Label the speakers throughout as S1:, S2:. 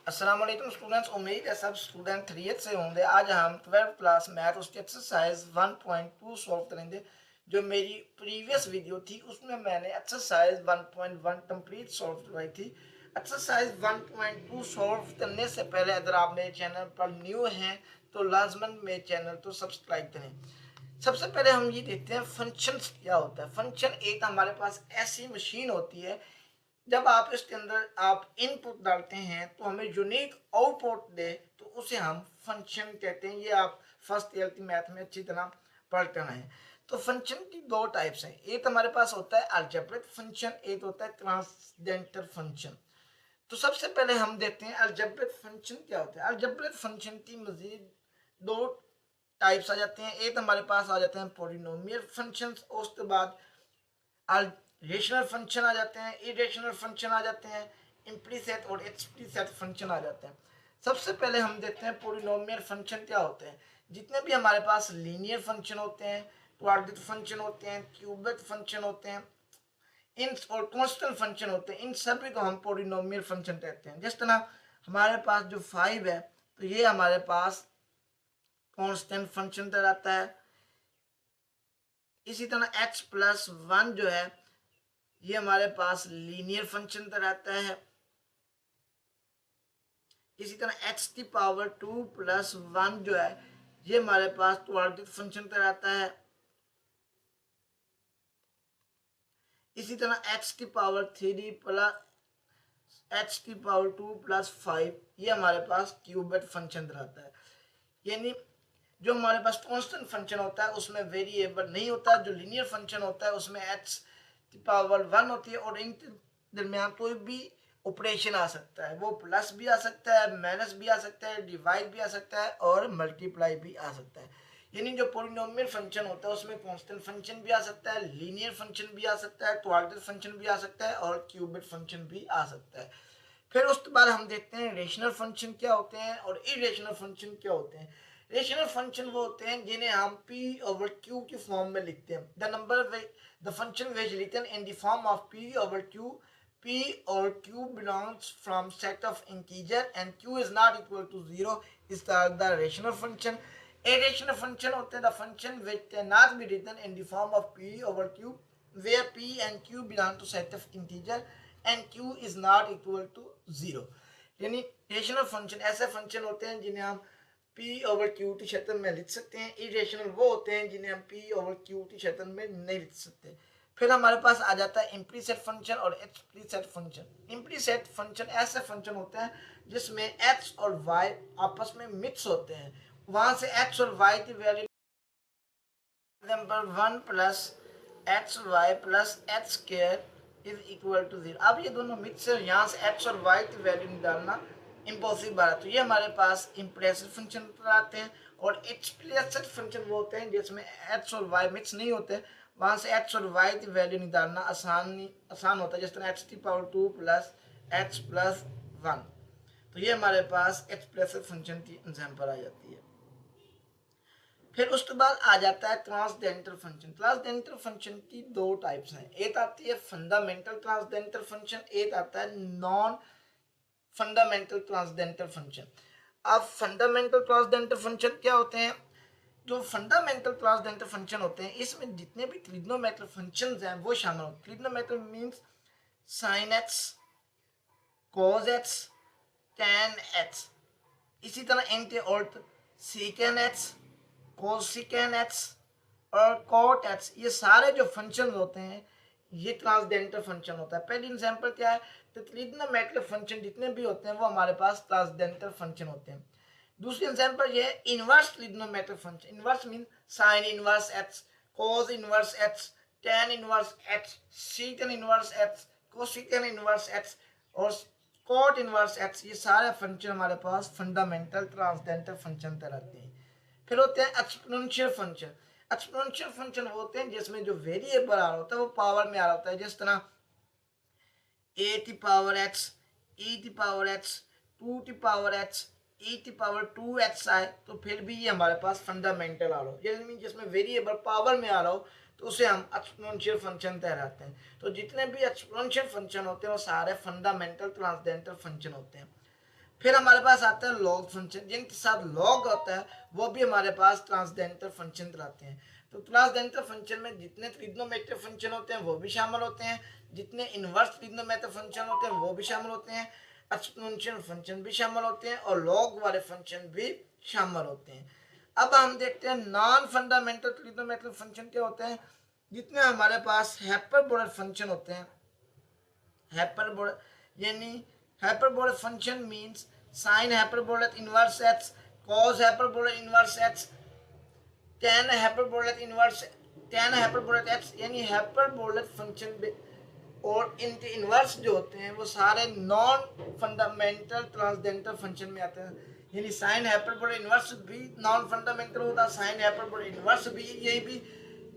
S1: अस्सलाम वालेकुम स्टूडेंट्स, उम्मीद है सब स्टूडेंट खैरियत से होंगे। आज हम 12th क्लास मैथ उसकी एक्सरसाइज 1.2 सॉल्व करेंगे। जो मेरी प्रीवियस वीडियो थी उसमें मैंने एक्सरसाइज 1.1 कंप्लीट सॉल्व करवाई थी। एक्सरसाइज 1.2 सॉल्व करने से पहले अगर आप मेरे चैनल पर न्यू हैं तो लाजमन मेरे चैनल को सब्सक्राइब करें। सबसे पहले हम ये देखते हैं फंक्शन क्या होता है। फंक्शन एक हमारे पास ऐसी मशीन होती है, जब आप इसके अंदर आप इनपुट डालते हैं तो हमें यूनिक आउटपुट दे तो उसे हम फंक्शन कहते हैं। ये आप फर्स्ट ईयर की मैथ में अच्छी तरह पढ़ कर है। तो फंक्शन की दो टाइप्स हैं, एक हमारे पास होता है अलजेब्रिक फंक्शन, एक होता है ट्रांसडेंटल फंक्शन। तो सबसे पहले हम देखते हैं अलजेब्रिक फंक्शन क्या होता है। अलजेब्रिक फंक्शन की मजीद दो टाइप्स आ जाते हैं। एक हमारे पास आ जाते हैं पॉलिनोमियल फंक्शंस, उसके बाद रेशनल फंक्शन आ जाते हैं, इरेशनल फंक्शन आ जाते हैं, इम्प्लीसिट और एक्सप्लीसिट फंक्शन आ जाते हैं। सबसे पहले हम देखते हैं पॉलिनोमियल फंक्शन क्या होते हैं। जितने भी हमारे पास लीनियर फंक्शन होते हैं, क्वाड्रेटिक फंक्शन होते हैं, क्यूबिक फंक्शन होते हैं, इन और कांस्टेंट फंक्शन होते हैं, इन सभी को हम पॉलिनोमियल फंक्शन कहते हैं। जिस तरह हमारे पास जो 5 है तो ये हमारे पास कांस्टेंट फंक्शन कहलाता है। इसी तरह x+1 जो है ये हमारे पास लीनियर फंक्शन कहलाता है। इसी तरह x⁻2+1 जो है ये हमारे पास क्वाड्रेटिक फंक्शन कहलाता है। इसी तरह x⁻2+5 ये हमारे पास क्यूबिक फंक्शन कहलाता है। यानी जो हमारे पास कांस्टेंट फंक्शन होता है उसमें वेरिएबल नहीं होता। जो लीनियर फंक्शन होता है उसमें x⁻1 होती है और इनके दरमियान कोई भी ऑपरेशन आ सकता है। वो प्लस भी आ सकता है, माइनस भी आ सकता है, डिवाइड भी आ सकता है और मल्टीप्लाई भी आ सकता है। यानी जो पॉलिनोमियल फंक्शन होता है उसमें कांस्टेंट फंक्शन भी आ सकता है, लीनियर फंक्शन भी आ सकता है, क्वाड्रेटिक फंक्शन भी आ सकता है और क्यूबिक फंक्शन भी आ सकता है। फिर उसके बाद हम देखते हैं रेशनल फंक्शन क्या होते हैं और इरेशनल फंक्शन क्या होते हैं। रेशनल फंक्शन वो होते हैं जिन्हें हम p/q की फॉर्म में लिखते हैं। The function which written in the form of p/q, p or q belongs from set of integer and q is not equal to 0 is the rational function. A rational function होते हैं the function which cannot be written in the form of p/q where p and q belong to set of integer and q is not equal to 0। यानी rational function ऐसे function होते हैं जिन्हें हम p/q की शक्ल में लिख सकते हैं। इरेशनल वो होते हैं जिन्हें हम p/q की शक्ल में नहीं लिख सकते। फिर हमारे पास आ जाता है इम्प्लीसिट फंक्शन और एक्सप्लीसिट फंक्शन। इम्प्लीसिट फंक्शन ऐसे फंक्शन होते हैं जिसमें x और y आपस में मिक्स होते हैं। वहां से x और y की value example 1 plus x y plus x square is equal to 0। अब ये दोनों मिक्स है, यहाँ से x और y की वैल्यू निकालना इम्पॉसिबल है। तो ये हमारे पास इम्प्रेसिव फंक्शन आते हैं। और एक्सप्लिसिट फंक्शन वो होते हैं जिसमें x और y मिक्स नहीं होते, वहां से x और y की वैल्यू निकालना आसान होता है। जिस तरह x⁻2 प्लस x प्लस 1। तो ये हमारे पास एक्सप्रेसिव फंक्शन की एग्जाम्पल आ जाती है। फिर उसके बाद आ जाता है ट्रांसडेंटल फंक्शन। ट्रांसडेंटल फंक्शन की दो टाइप्स हैं, एक आती है फंडामेंटल ट्रांसडेंटल फंक्शन, एक आता है नॉन फंडामेंटल ट्रांसडेंटल फंक्शन। अब फंडामेंटल ट्रांसडेंटल फंक्शन क्या होते हैं। जो फंडामेंटल ट्रांसडेंटल फंक्शन होते हैं इसमें जितने भी ट्रिग्नोमेट्रिक फंक्शंस हैं वो शामिल होते हैं। Trigonometric means sin x, cos x, tan x। इसी तरह इनके और secant x, cosecant x और cot x, ये सारे जो फंक्शन होते हैं ये ट्रांसडेंटल फंक्शन होता है। पहली एग्जांपल क्या है, तो ट्रिग्नोमेट्रिक फंक्शन जितने भी होते हैं वो हमारे पास ट्रांसडेंटल फंक्शन होते हैं। दूसरी एग्जांपल ये inverse trigonometric function. Inverse mean sine inverse x, cos inverse x, tan inverse x, secant inverse x, cosecant inverse x और cot इनवर्स x। ये सारे फंक्शन हमारे पास फंडामेंटल ट्रांसडेंटल फंक्शन कहलाते हैं। फिर होते हैं एक्सपोनेंशियल फंक्शन। एक्सपोनेंशियल फंक्शन होते हैं जिसमें जो वेरिएबल आ रहा होता है वो पावर में आ रहा होता है। जिस तरह a⁻x, e⁻x, 2⁻x, e⁻2x आए तो फिर भी ये हमारे पास फंडामेंटल आ रहा हो, जिसमें वेरिएबल पावर में आ रहा हो तो उसे हम एक्सपोनेंशियल फंक्शन कहलाते हैं। तो जितने भी एक्सपोनेंशियल फंक्शन होते हैं वो सारे फंडामेंटल ट्रांसडेंटल फंक्शन होते हैं। फिर हमारे पास आता है लॉग फंक्शन, जिनके साथ लॉग होता है वो भी हमारे पास ट्रांसडेंटल फंक्शन कराते हैं। तो ट्रांसडेंटल फंक्शन में जितने ट्रिग्नोमेट्रिक फंक्शन होते हैं वो भी शामिल होते हैं, जितने इनवर्स ट्रिग्नोमेट्रिक फंक्शन होते हैं वो भी शामिल होते हैं, एक्सपोनेंशियल फंक्शन भी शामिल होते हैं और लॉग वाले फंक्शन भी शामिल होते हैं। अब हम देखते हैं नॉन फंडामेंटल ट्रिग्नोमेट्रिक फंक्शन क्या होते हैं। जितने हमारे पास हाइपरबोलिक फंक्शन होते हैं, हाइपरबोलिक यानी hyperbolic function means sine hyperbolic inverse x, cos hyperbolic inverse x, tan hyperbolic inverse tan hyperbolic x, यानी हाइपरबोलिक फंक्शन और इनके इनवर्स जो होते हैं वो सारे नॉन फंडामेंटल ट्रांसडेंटल फंक्शन में आते हैं। यानी साइन हाइपरबोलिक इनवर्स भी नॉन फंडामेंटल होता है, साइन हाइपरबोलिक इनवर्स भी यही भी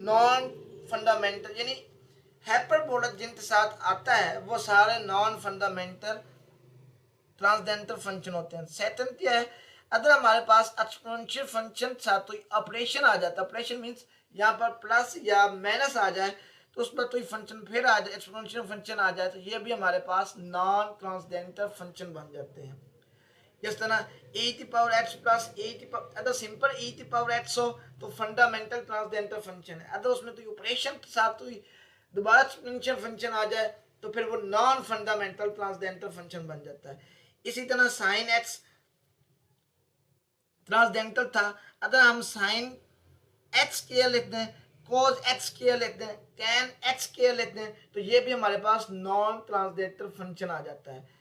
S1: नॉन फंडामेंटल, यानी हाइपरबोलिक जिनके साथ आता है वो सारे नॉन फंडामेंटल ट्रांसडेंटल फंक्शन होते हैं। सेकंड क्या है, अगर हमारे पास एक्सपोनेंशियल फंक्शन था तो ऑपरेशन आ जाता है, ऑपरेशन मींस यहाँ पर प्लस या माइनस आ जाए तो उस पर कोई फंक्शन फिर आ जाए, एक्सपोनेंशियल फंक्शन आ जाए तो ये भी हमारे पास नॉन ट्रांसडेंटल फंक्शन बन जाते हैं। जिस तरह e की पावर x प्लस e की पावर, अगर सिंपल e की पावर x हो तो फंडामेंटल ट्रांसडेंटल फंक्शन है, अगर उसमें तो ऑपरेशन के साथ तो दोबारा एक्सपोनेंशियल फंक्शन आ जाए तो फिर वो नॉन फंडामेंटल ट्रांसडेंटल फंक्शन बन जाता है। इसी तरह साइन एक्स ट्रांसडेंटल था, अगर हम साइन एक्स के लिख दें, कोज एक्स के लिख दें, टैन एक्स के लिख दें तो ये भी हमारे पास नॉन ट्रांसडेंटल फंक्शन आ जाता है।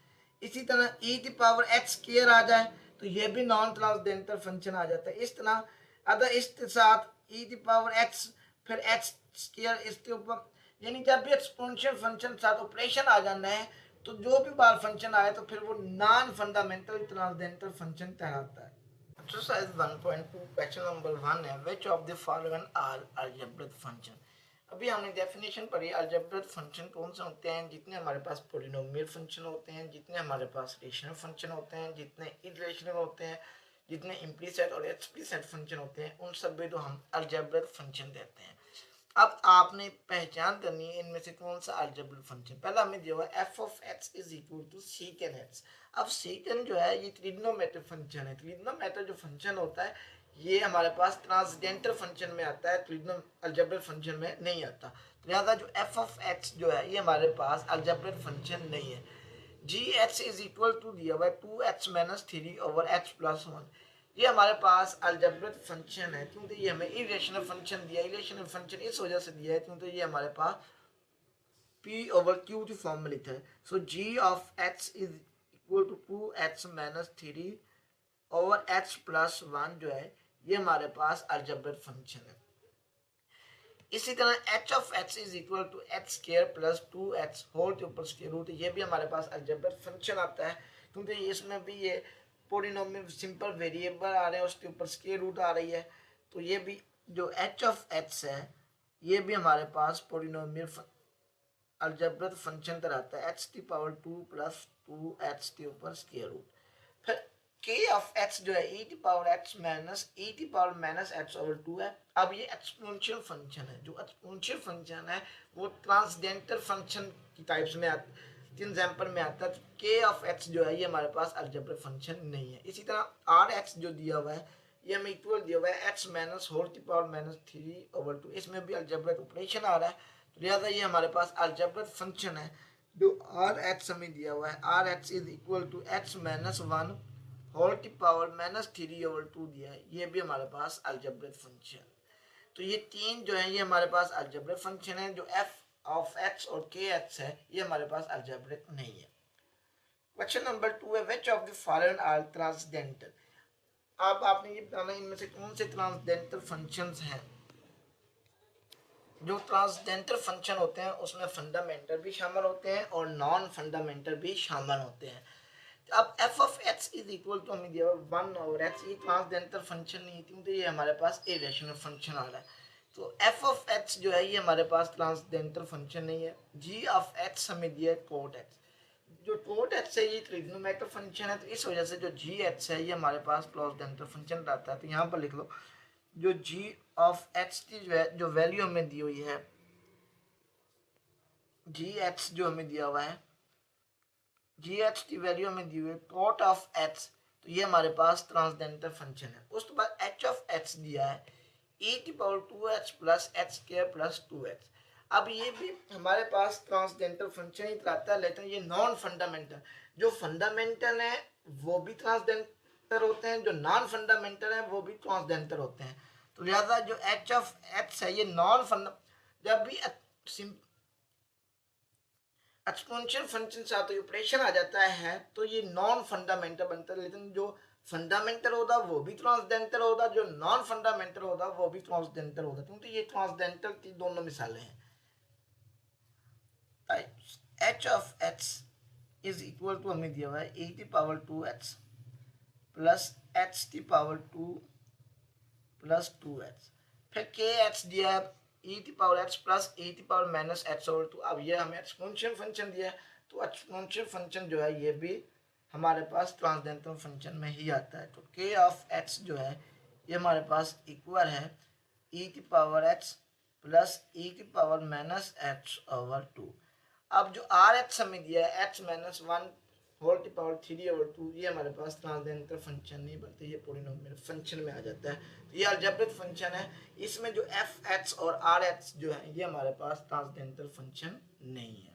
S1: इसी तरह e की पावर एक्स केयर आ जाए तो ये भी नॉन ट्रांसडेंटल फंक्शन आ जाता है। इस तरह अगर इसके साथ e की पावर एक्स फिर एक्स स्केयर इसके ऊपर, यानी जब भी एक्सपोनेंशियल फंक्शन साथ ऑपरेशन आ जाना है तो जो भी बार फंक्शन आए तो फिर वो नॉन फंडामेंटल ट्रांसडेंटल फंक्शन कहलाता है। एक्सरसाइज 1.2 क्वेश्चन नंबर 1 है, which of the following are algebraic function. अभी हमने डेफिनेशन पढ़ी, अलजेब्रिक फंक्शन कौन से होते हैं, जितने हमारे पास पॉलिनोमियल फंक्शन होते हैं, जितने हमारे पास रेशनल फंक्शन होते हैं, जितने इरेशनल होते हैं, जितने इम्प्लीसिट और एक्सप्लिसिट फंक्शन होते हैं, उन सब में तो हम अलजेब्रिक फंक्शन देते हैं। अब आपने पहचान करनी है इनमें से कौन सा अलजेब्रिक फंक्शन। पहला हमें दिया हुआ f of x is equal to secant x. अब सीकेंड जो है ये ट्रिग्नोमेट्रिक फंक्शन है, ट्रिग्नोमेट्रिक जो फंक्शन होता है ये हमारे पास ट्रांसडेंटल फंक्शन में आता है, ट्रिग्नो अलजेब्रिक फंक्शन में नहीं आता। लिहाजा जो एफ ऑफ एक्स जो है ये हमारे पास अलजेब्रिक फंक्शन नहीं है। जी एक्स इज इक्वल टू दिया हुआ है 2x minus 3 over x plus 1, ये हमारे पास अलजेब्रिक फंक्शन है क्योंकि ये हमें इरेशनल फंक्शन दिया, इरेशनल फंक्शन इस वजह से दिया है क्योंकि ये हमारे पास p ओवर q की फॉर्म में लिखा है। So g of x is equal to 2x minus 3 over x plus 1 जो है ये हमारे पास अलजेब्रिक फंक्शन है। इसी तरह h of x is equal to x square plus 2x whole के ऊपर स्क्वायर रूट, ये भी हमारे पास अलजेब्रिक फंक्शन आता है क्योंकि इसमें भी ये पॉलिनोमियल सिंपल वेरिएबल आ रहे हैं उसके ऊपर स्क्वायर रूट आ रही है, तो ये भी जो h ऑफ x है ये भी हमारे पास पॉलिनोमियल अलजेब्रिक फंक्शन कराता है, x की पावर 2 प्लस 2x के ऊपर स्क्वायर रूट। फिर k ऑफ x जो है e की पावर x माइनस e की पावर माइनस x ओवर 2 है। अब ये एक्सपोनेंशियल फंक्शन है, जो एक्सपोनेंशियल फंक्शन है वो ट्रांसडेंटल फंक्शन की टाइप्स में एग्जाम्पल में आता है। k ऑफ x जो है ये हमारे पास अलजेब्रिक फंक्शन नहीं है। इसी तरह आर एक्स जो दिया हुआ है ये हमें इक्वल दिया हुआ है x माइनस होल की पावर माइनस 3 ओवर 2, इसमें भी अलजेब्रिक ऑपरेशन आ रहा है, तो लिहाजा ये हमारे पास अलजेब्रिक फंक्शन है। जो आर एक्स हमें दिया हुआ है r x is equal to x minus 1 whole की पावर माइनस 3 ओवर 2 दिया है, ये भी हमारे पास अलजेब्रिक फंक्शन। तो ये तीन जो है ये हमारे पास अलजेब्रिक फंक्शन है। जो एफ ऑफ एक्स और के एक्स है ये हमारे पास अलजेब्रिक नहीं है। क्वेश्चन नंबर 2 है, which of the following are transcendental. अब आपने ये बताना इनमें से कौन से ट्रांसडेंटल फंक्शंस हैं। जो ट्रांसडेंटल फंक्शन होते हैं उसमें फंडामेंटल भी शामिल होते हैं और नॉन फंडामेंटल भी शामिल होते हैं। अब f of x is equal to हमें दिया 1 ओवर एक्स, ये ट्रांसडेंटल फंक्शन नहीं है क्योंकि ये हमारे पास इरेशनल फंक्शन आ रहा है, तो एफ ऑफ एक्स जो है ये हमारे पास ट्रांसडेंटल फंक्शन नहीं है। जी ऑफ एक्स हमें दिया है कोट एक्स, जो कोट एक्स है ये ट्रिग्नोमेट्रिक फंक्शन है, तो इस वजह से जो जी एक्स है ये हमारे पास ट्रांसडेंटल फंक्शन रहता है। तो यहाँ पर लिख लो जो जी ऑफ एक्स की जो वैल्यू हमें दी हुई है, जी एक्स जो हमें दिया हुआ है जी एच की वैल्यू हमें दी हुई है कॉट ऑफ एच, तो ये हमारे पास ट्रांसडेंटल फंक्शन है। उसके बाद एच ऑफ एच दिया है ई की power 2h plus H square plus 2h। अब ये भी हमारे पास ट्रांसडेंटल फंक्शन ही रहता है, लेकिन ये नॉन फंडामेंटल, जो फंडामेंटल है वो भी ट्रांसडेंटल होते हैं, जो नॉन फंडामेंटल है वो भी ट्रांसडेंटल होते हैं। तो लिहाजा जो एच ऑफ एच है ये नॉन फंडा, जब भी एक्सपोनेंशियल फंक्शन साथ ऑपरेशन आ जाता है तो ये नॉन फंडामेंटल बनता है, लेकिन जो फंडामेंटल होता वो भी ट्रांसडेंटल होता, जो नॉन फंडामेंटल होता वो भी ट्रांसडेंटल होता, क्योंकि ये ट्रांसडेंटल की दोनों मिसालें हैं। H of H is equal to हमें दिया हुआ है e की पावर 2h प्लस h की पावर 2 प्लस 2h, फिर के एच दिया है e की पावर h प्लस e की पावर माइनस h ओवर 2। अब ये हमें एक्सपोनेंशियल फंक्शन दिया है, तो एक्सपोनेंशियल फंक्शन जो है ये भी हमारे पास ट्रांसडेंटल फंक्शन में ही आता है। तो के ऑफ h जो है ये हमारे पास इक्वल है e की पावर h प्लस e की पावर माइनस h ओवर 2। अब जो आर एच हमें दिया है एच माइनस 1 होल की पावर 3 ओवर 2, ये हमारे पास ट्रांसडेंटल फंक्शन नहीं बनते, ये पॉलिनोमियल फंक्शन में आ जाता है। तो ये अलजेब्रिक फंक्शन है, इसमें जो एफ एच और आर एच जो है ये हमारे पास ट्रांसडेंटल फंक्शन नहीं है।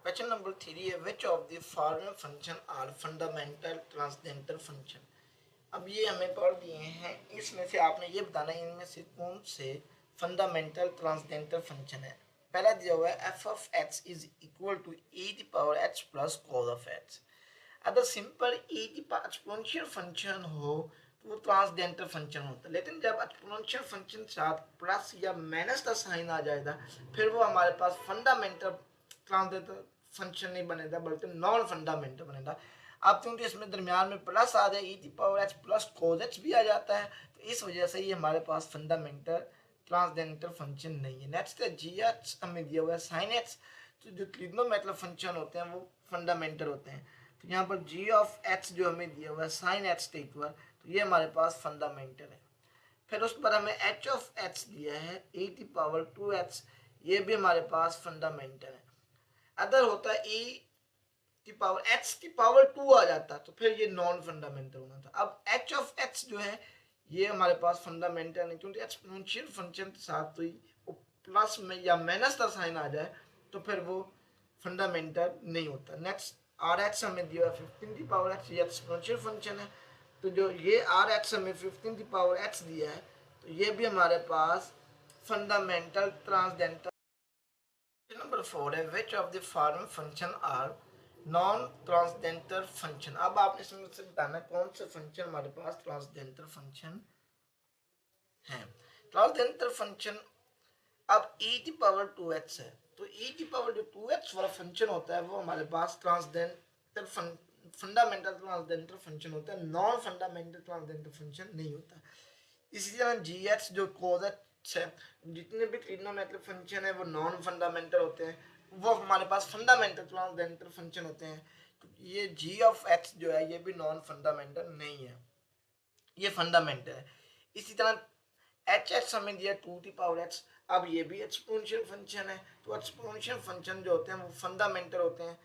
S1: क्वेश्चन नंबर 3 है which of the following function are fundamental transcendental function. अब ये हमें पढ़ दिए हैं, इसमें से आपने ये बताना है इनमें से कौन से फंडामेंटल ट्रांसडेंटल फंक्शन है। पहला दिया हुआ है f of H is equal to e की power h plus cos of h. अगर सिंपल ई की पावर एक्सपोनेंशियल फंक्शन हो तो वो ट्रांसडेंटल फंक्शन होता है, लेकिन जब एक्सपोनेंशियल फंक्शन साथ प्लस या माइनस का साइन आ जाएगा फिर वो हमारे पास फंडामेंटल ट्रांसडेंटल फंक्शन नहीं बनेगा बल्कि नॉन फंडामेंटल बनेगा। अब क्योंकि इसमें दरमियान में प्लस आ जाए ई की power h plus cos H भी आ जाता है, तो इस वजह से ये हमारे पास फंडामेंटल ट्रांसडेंटल फंक्शन नहीं है। नेक्स्ट है जी एच हमें दिया हुआ है साइन एच, तो जो ट्रिग्नोमेट्रिक फंक्शन होते हैं वो फंडामेंटल होते हैं। तो यहाँ पर जी ऑफ एच जो हमें दिया हुआ है साइन एच के इक्वल, तो ये हमारे पास फंडामेंटल है। फिर उस पर हमें एच ऑफ एच दिया है ए की पावर 2h, ये भी हमारे पास फंडामेंटल है। अगर होता ए की पावर एच की पावर 2 आ जाता तो फिर ये नॉन फंडामेंटल होना था। अब एच ऑफ एच जो है ये हमारे पास फंडामेंटल नहीं, क्योंकि एक्सपोनेंशियल फंक्शन के साथ तो वो प्लस में या माइनस का साइन आ जाए तो फिर वो फंडामेंटल नहीं होता। नेक्स्ट आर एच हमें दिया है 15 की पावर एच, ये एक्सपोनेंशियल फंक्शन है, तो जो ये आर एच हमें 15 की पावर एच दिया है तो ये भी हमारे पास फंडामेंटल ट्रांसडेंटल। नंबर 4 है which of the following function are non transcendental function. अब आपने इसमें से बताना कौन से फंक्शन हमारे पास ट्रांसडेंटल फंक्शन है। ट्रांसडेंटल फंक्शन अब e की पावर 2h है, तो e की पावर जो 2h वाला फंक्शन होता है वो हमारे पास ट्रांसडेंटल फंडामेंटल ट्रांसडेंटल फंक्शन होता है, नॉन फंडामेंटल ट्रांसडेंटल फंक्शन नहीं होता। इसी तरह जी एच जो कोस एच है, जितने भी ट्रिग्नोमेट्रिक फंक्शन है वो नॉन फंडामेंटल होते हैं, वो हमारे पास फंडामेंटल ट्रांसडेंटल फंक्शन होते हैं। ये जी ऑफ एच जो है ये भी नॉन फंडामेंटल नहीं है, ये फंडामेंटल है। इसी तरह एच एच हमें दिया 2 की पावर एच, अब ये भी एक्सपोनेंशियल फंक्शन है, तो एक्सपोनेंशियल फंक्शन जो होते हैं वो फंडामेंटल होते हैं।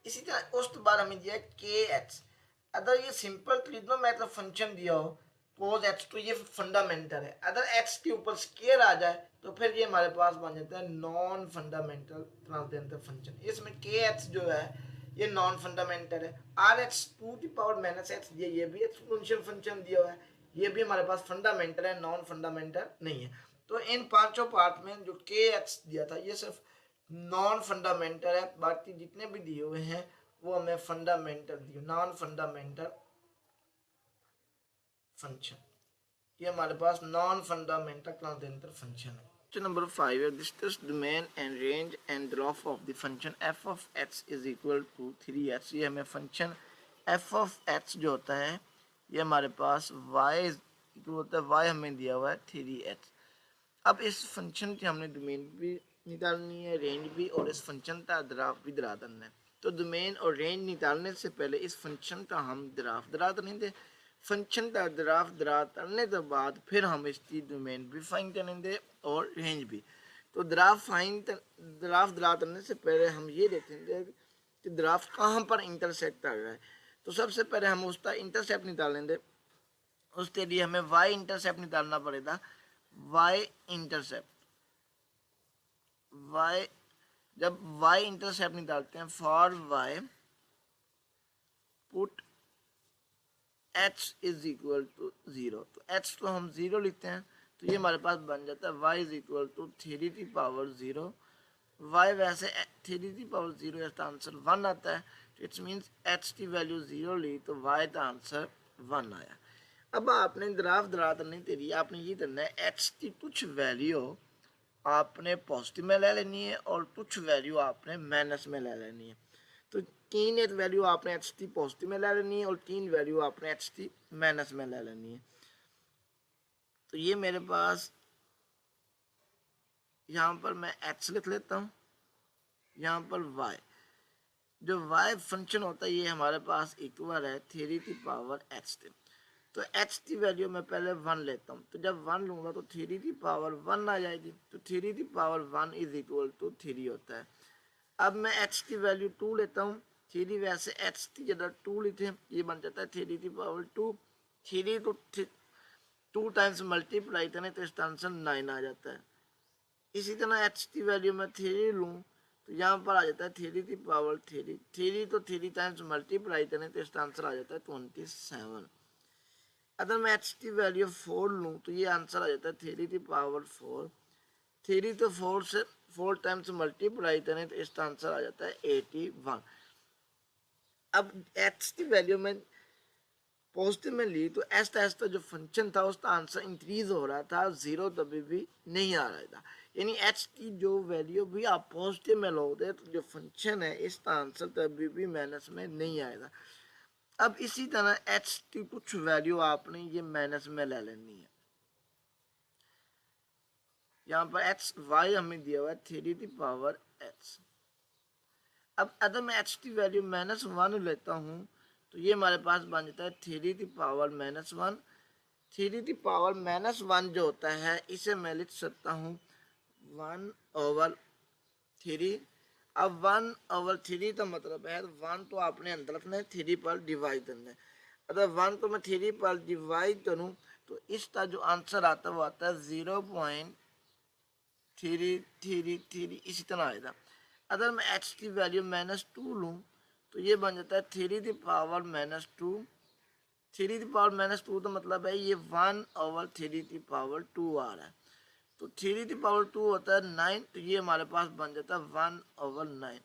S1: इसी तरह उस बाद हमें दिया के एच, अगर ये सिंपल ट्रिग्नोमेट्रिक फंक्शन दिया हो कोस एच तो ये फंडामेंटल है, अगर एक्स के ऊपर स्केयर आ जाए तो फिर ये हमारे पास बन जाता है नॉन फंडामेंटल ट्रांसडेंटल फंक्शन। इसमें के एच जो है ये नॉन फंडामेंटल है। आर एच 2 की पावर माइनस एक्स ये भी एक्सपोनेंशियल फंक्शन दिया हुआ है, ये भी हमारे पास फंडामेंटल है, नॉन फंडामेंटल नहीं है। तो इन पांचों पार्ट में जो के एच दिया था ये सिर्फ नॉन फंडामेंटल है, बाकी जितने भी दिए हुए हैं वो हमें फंडामेंटल दिए, नॉन फंडामेंटल फंक्शन, ये हमारे पास नॉन फंडामेंटल ट्रांसडेंटल फंक्शन है। क्वेश्चन नंबर 5 है discuss domain and range and graph of the function f of H is equal to 3h। ये हमें फंक्शन एफ ऑफ एच जो होता है ये हमारे पास y इक्वल होता है, y हमें दिया हुआ है 3h। अब इस फंक्शन की हमने डोमेन भी निकालनी है, रेंज भी, और इस फंक्शन का ग्राफ भी दरा करना है। तो डोमेन और रेंज निकालने से पहले इस फंक्शन का हम ग्राफ दरा देंगे, फंक्शन का ग्राफ दरा करने के बाद फिर हम इसकी डोमेन भी फाइंड करेंगे और रेंज भी। तो ग्राफ ड्रा करने से पहले हम ये देखेंगे कि ग्राफ कहाँ पर इंटरसेक्ट कर रहा है। तो सबसे पहले हम उसका इंटरसेप्ट निकालेंगे। उसके लिए हमें y इंटरसेप्ट निकालना पड़ेगा। y इंटरसेप्ट y, जब y इंटरसेप्ट निकालते हैं for y put h is equal to 0, तो h को हम 0 लिखते हैं, तो ये हमारे पास बन जाता है y is equal to 3⁻0। y वैसे 3⁻0 इसका आंसर 1 आता है, तो इट्स मीन्स h की वैल्यू 0 ली तो y का आंसर 1 आया। अब आपने ग्राफ ड्रा करने के लिए आपने ये करना है, h की कुछ वैल्यू आपने पॉजिटिव में ले लेनी है और कुछ वैल्यू आपने माइनस में ले लेनी है। तो 3 वैल्यू आपने एच टी पॉजिटिव में ले लेनी है और 3 वैल्यू आपने एच टी माइनस में ले लेनी है। तो ये मेरे पास यहाँ पर मैं एच लिख लेता हूँ, यहाँ पर वाई, जो वाई फंक्शन होता है ये हमारे पास इक्वल है 3⁻h। तो h की वैल्यू मैं पहले 1 लेता हूँ, तो जब 1 लूँगा तो 3⁻1 आ जाएगी, तो 3⁻1 इज इक्वल टू 3 होता है। अब मैं h की वैल्यू 2 लेता हूँ, 3 वैसे h की जगह 2 लिखे, ये बन जाता है 3⁻2। 3 तो 2 टाइम्स मल्टीप्लाई करें तो इसका आंसर 9 आ जाता है। इसी तरह h की वैल्यू मैं 3 लूँ तो यहाँ पर आ जाता है 3⁻3। 3 तो 3 टाइम्स मल्टीप्लाई करें तो इसका आंसर आ जाता है 27। अगर मैं h की वैल्यू 4 लूँ तो ये आंसर आ जाता है 3⁻4। 3 तो 4 से 4 टाइम्स मल्टीप्लाई करें तो इसका आंसर आ जाता है 81। अब h की वैल्यू में पॉजिटिव में ली तो ऐसा जो फंक्शन था उसका आंसर इंक्रीज हो रहा था, 0 कभी भी नहीं आ रहा था। यानी h की जो वैल्यू भी आप पॉजिटिव में लोगे तो जो फंक्शन है इसका आंसर कभी भी माइनस में नहीं आएगा। अब इसी तरह h की कुछ वैल्यू आपने ये माइनस में ले लेनी है। यहाँ पर एच वाई हमें दिया हुआ है 3⁻h। अब अगर मैं h की वैल्यू -1 लेता हूँ तो ये हमारे पास बन जाता है 3⁻−1। 3⁻−1 जो होता है इसे मैं लिख सकता हूँ 1/3। अब 1/3 का मतलब है 1 तो आपने अंदर रखना है, 3 पर डिवाइड करना है। अगर 1 को मैं 3 पर डिवाइड करूँ तो इसका जो आंसर आता है वो आता है 0.333 इसी तरह आएगा। अगर मैं h की वैल्यू -2 लूँ तो ये बन जाता है 3⁻²। 3⁻² तो मतलब है ये 1/3⁻2 आ रहा है, तो 3⁻2 होता है 9, तो ये हमारे पास बन जाता है 1/9।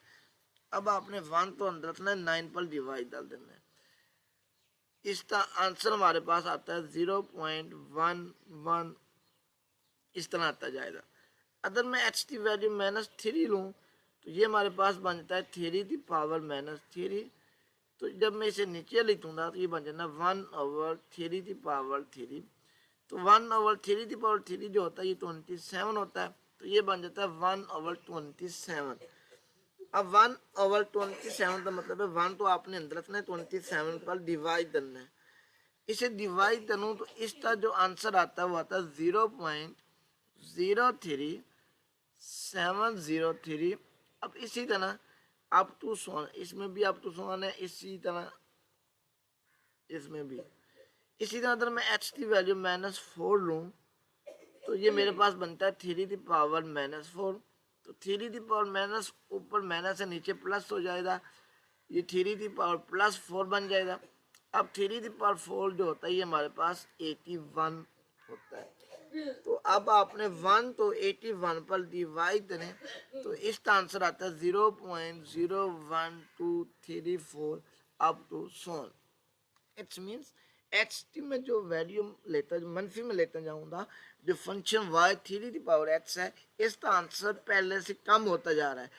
S1: अब आपने 1 तो अंदर रखना है, 9 पर डिवाइड डाल देना है। इसका आंसर हमारे पास आता है 0.11 इस तरह आता जाएगा। अगर मैं h की वैल्यू -3 लूँ तो ये हमारे पास बन जाता है 3⁻3। तो जब मैं इसे नीचे लिखूंगा तो ये बन जाना 1/3⁻3। तो 1/3⁻3 जो होता है ये 27 होता है, तो ये बन जाता है 1/27। अब 1/27 का मतलब है 1 तो आपने अंदर रखना है, 27 पर डिवाइड करना है। इसे डिवाइड करूँ तो इसका जो आंसर आता है वो आता है 0.03703। अब इसी तरह अप टू 100, इसमें भी अप टू 100 है, इसी तरह इसमें भी। इसी तरह अगर मैं h की वैल्यू -4 लूँ तो ये मेरे पास बनता है 3⁻4। तो 3 ऊपर माइनस है, नीचे प्लस हो जाएगा, ये 3⁻+4 बन जाएगा। अब 3⁻4 जो होता है ये हमारे पास 81 होता है। तो अब आपने 1 तो 81 पर डिवाइड करें तो इसका आंसर आता है 0.01234 up to 100। It's means h t में जो वैल्यू लेता मनफी में लेता जाऊंगा, जो फंक्शन y 3⁻h है इसका आंसर पहले से कम होता जा रहा है।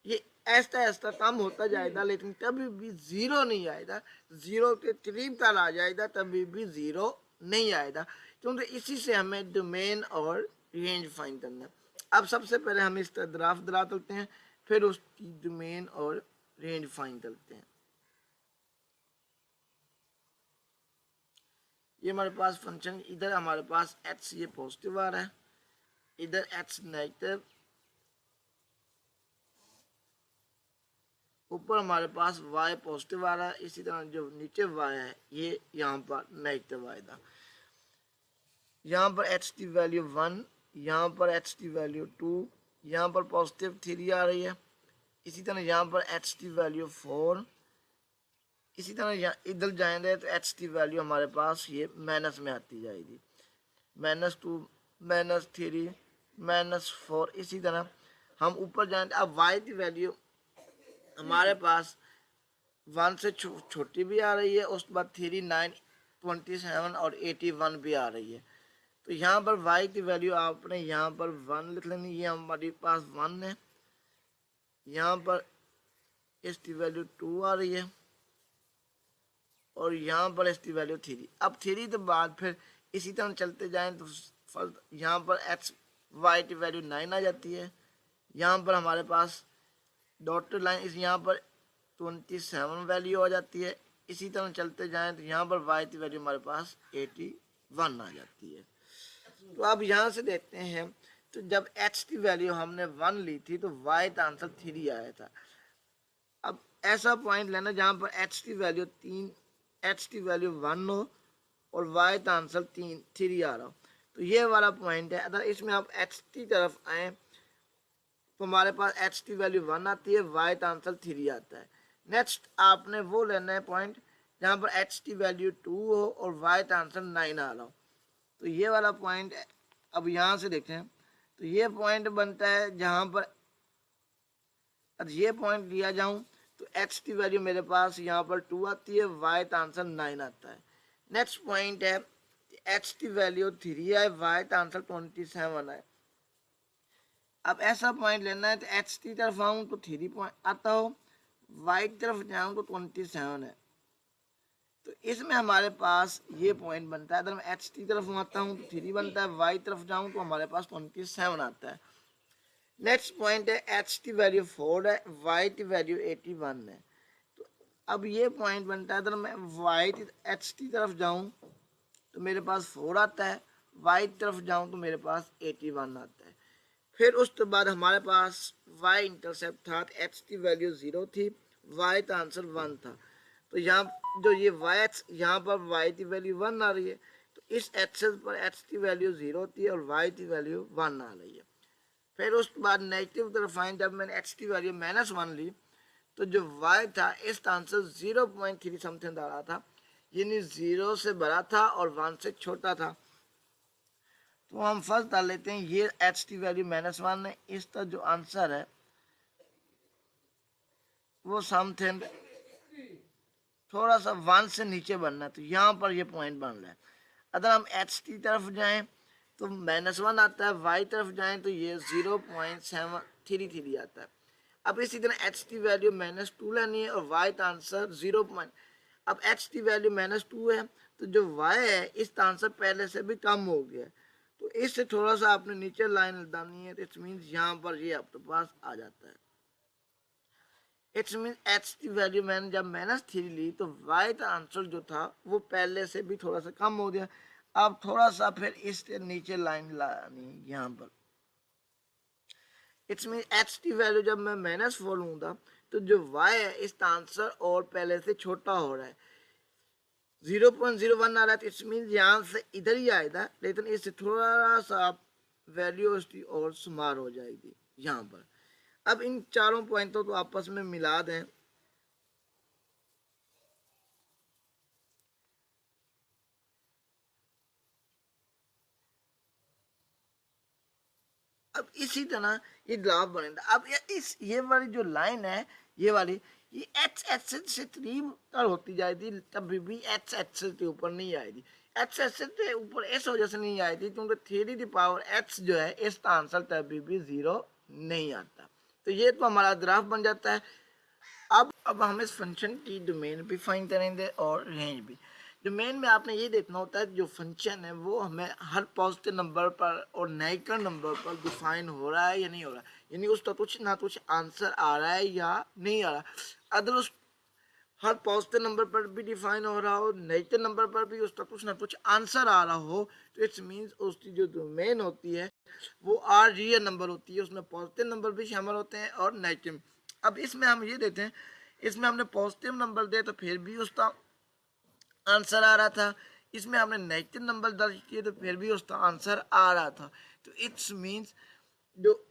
S1: ये ऐसा ऐसा कम होता जाएगा लेकिन कभी भी 0 नहीं आएगा, 0 के करीब तक आ जाएगा, तभी भी 0 नहीं आएगा, क्योंकि इसी से हमें डोमेन और रेंज फाइंड करना है। अब सबसे पहले हम इसका ग्राफ ड्रा करते हैं, फिर उसकी डोमेन और रेंज फाइंड करते हैं। ये हमारे पास फंक्शन, इधर हमारे पास h ये पॉजिटिव आ रहा है, इधर h नेगेटिव, ऊपर हमारे पास y पॉजिटिव आ रहा है, इसी तरह जो नीचे y है ये यहाँ पर नेगेटिव आएगा। यहाँ पर h की वैल्यू 1, यहाँ पर h की वैल्यू 2, यहाँ पर पॉजिटिव 3 आ रही है। इसी तरह यहाँ पर h की वैल्यू 4, इसी तरह यहाँ इधर जाएंगे तो h की वैल्यू हमारे पास ये माइनस में आती जाएगी, -2, -3, -4। इसी तरह हम ऊपर जाएंगे। अब y की वैल्यू हमारे पास 1 से छोटी भी आ रही है, उसके बाद 3, 9, 27 और 81 भी आ रही है। तो यहाँ पर y की वैल्यू आपने यहाँ पर 1 लिख लेनी, ये हमारे पास 1 है। यहाँ पर इसकी वैल्यू 2 आ रही है और यहाँ पर इसकी वैल्यू 3। अब 3 के बाद फिर इसी तरह चलते जाएं तो फर्स्ट यहाँ पर y की वैल्यू 9 आ जाती है। यहाँ पर हमारे पास डॉटेड लाइन इस यहाँ पर 27 वैल्यू आ जाती है। इसी तरह चलते जाएं तो यहाँ पर y की वैल्यू हमारे पास 81 आ जाती है। तो अब यहाँ से देखते हैं, तो जब h की वैल्यू हमने 1 ली थी तो y का आंसर 3 आया था। अब ऐसा पॉइंट लेना जहाँ पर h की वैल्यू 3, h की वैल्यू 1 हो और y का आंसर 3 आ रहा हो, तो ये वाला पॉइंट है। अगर इसमें आप h की तरफ आए तो हमारे पास h की वैल्यू 1 आती है, y का आंसर 3 आता है। नेक्स्ट आपने वो लेना है पॉइंट जहाँ पर h की वैल्यू 2 हो और y का आंसर 9 आ रहा हो, तो ये वाला पॉइंट। अब यहाँ से देखें तो ये पॉइंट बनता है जहाँ पर ये पॉइंट लिया जाऊँ तो h की वैल्यू मेरे पास यहाँ पर 2 आती है, y का आंसर 9 आता है। नेक्स्ट पॉइंट है h की वैल्यू 3 है, y का आंसर 27 है। अब ऐसा पॉइंट लेना है तो h की तरफ आऊँ तो 3 पॉइंट आता हो, y की तरफ जाऊँ तो 27 है। तो इसमें हमारे पास ये पॉइंट बनता है। अगर मैं h की तरफ आता हूँ तो 3 बनता है, y की तरफ जाऊँ तो हमारे पास 27 आता है। नेक्स्ट पॉइंट है h की वैल्यू 4 है, y की वैल्यू 81 है। तो अब ये पॉइंट बनता है, अगर मैं h की तरफ जाऊँ तो मेरे पास 4 आता है, y की तरफ जाऊँ तो मेरे पास 81 आता है। फिर उसके बाद हमारे पास y इंटरसेप्ट था, h की वैल्यू 0 थी, y का आंसर 1 था। तो यहाँ जो ये y यहाँ पर y की वैल्यू 1 आ रही है, तो इस एक्सेस पर h की वैल्यू 0 थी और y की वैल्यू 1 आ रही है। फिर उसके बाद नेगेटिव तरफ आए, जब मैंने h की वैल्यू -1 ली तो जो y था इसका आंसर 0.3 समथिंग आ रहा था, यानी 0 से बड़ा था और 1 से छोटा था। तो हम फर्स्ट डाल लेते हैं, ये h की वैल्यू -1 है, इसका जो आंसर है वो समथिंग थोड़ा सा 1 से नीचे बनना है, तो यहाँ पर ये पॉइंट बन रहा है। अगर हम h की तरफ जाएं तो -1 आता है, y तरफ जाएं तो ये 0.733 आता है। अब इसी तरह h की वैल्यू -2 लेनी है और y का आंसर 0. अब h की वैल्यू -2 है तो जो y है इसका आंसर पहले से भी कम हो गया है, तो इससे थोड़ा सा आपने नीचे लाइन डालनी है। तो इट्स मीन्स यहाँ पर ये आपके पास आ जाता है। इट्स मीन h की वैल्यू मैंने जब -3 ली तो y का आंसर जो था वो पहले से भी थोड़ा सा कम हो गया। अब थोड़ा सा फिर इसके नीचे लाइन लानी यहाँ पर। इट्स मीन h की वैल्यू जब मैं -4 लूँगा तो जो y है इसका आंसर और पहले से छोटा हो रहा है, 0.01 आ रहा है। तो इट्स मीन यहाँ से इधर ही आएगा, लेकिन इससे थोड़ा सा वैल्यू उसकी और शुमार हो जाएगी यहाँ पर। अब इन चारों पॉइंटों को आपस में मिला दें। अब इसी तरह ये ग्राफ बनेगा। अब ये वाली जो लाइन है ये वाली, ये x एक्सिस से 3 पर होती जाएगी, तभी भी x एक्सिस के ऊपर नहीं आएगी। x एक्सिस के ऊपर इस वजह से नहीं आएगी क्योंकि 3 की पावर x जो है इसका आंसर तभी भी 0 नहीं आता। तो ये तो हमारा ग्राफ बन जाता है। अब हम इस फंक्शन की डोमेन भी फाइंड करेंगे और रेंज भी। डोमेन में आपने ये देखना होता है जो फंक्शन है वो हमें हर पॉजिटिव नंबर पर और नेगेटिव नंबर पर डिफाइन हो रहा है या नहीं हो रहा है, यानी उसका कुछ ना कुछ आंसर आ रहा है या नहीं आ रहा। अगर उस हर पॉजिटिव नंबर पर भी डिफाइन हो रहा हो, नेगेटिव नंबर पर भी उसका कुछ ना कुछ आंसर आ रहा हो, तो इट्स मीन्स उसकी जो डोमेन होती है वो आर रियल नंबर होती है, उसमें पॉजिटिव नंबर भी शामिल होते हैं और नेगेटिव। अब इसमें हम ये देते हैं इसमें हमने पॉजिटिव नंबर दे तो फिर भी उसका आंसर आ रहा था, इसमें हमने नेगेटिव नंबर दर्ज किए तो फिर भी उसका आंसर आ रहा था। तो इट्स मीन्स जो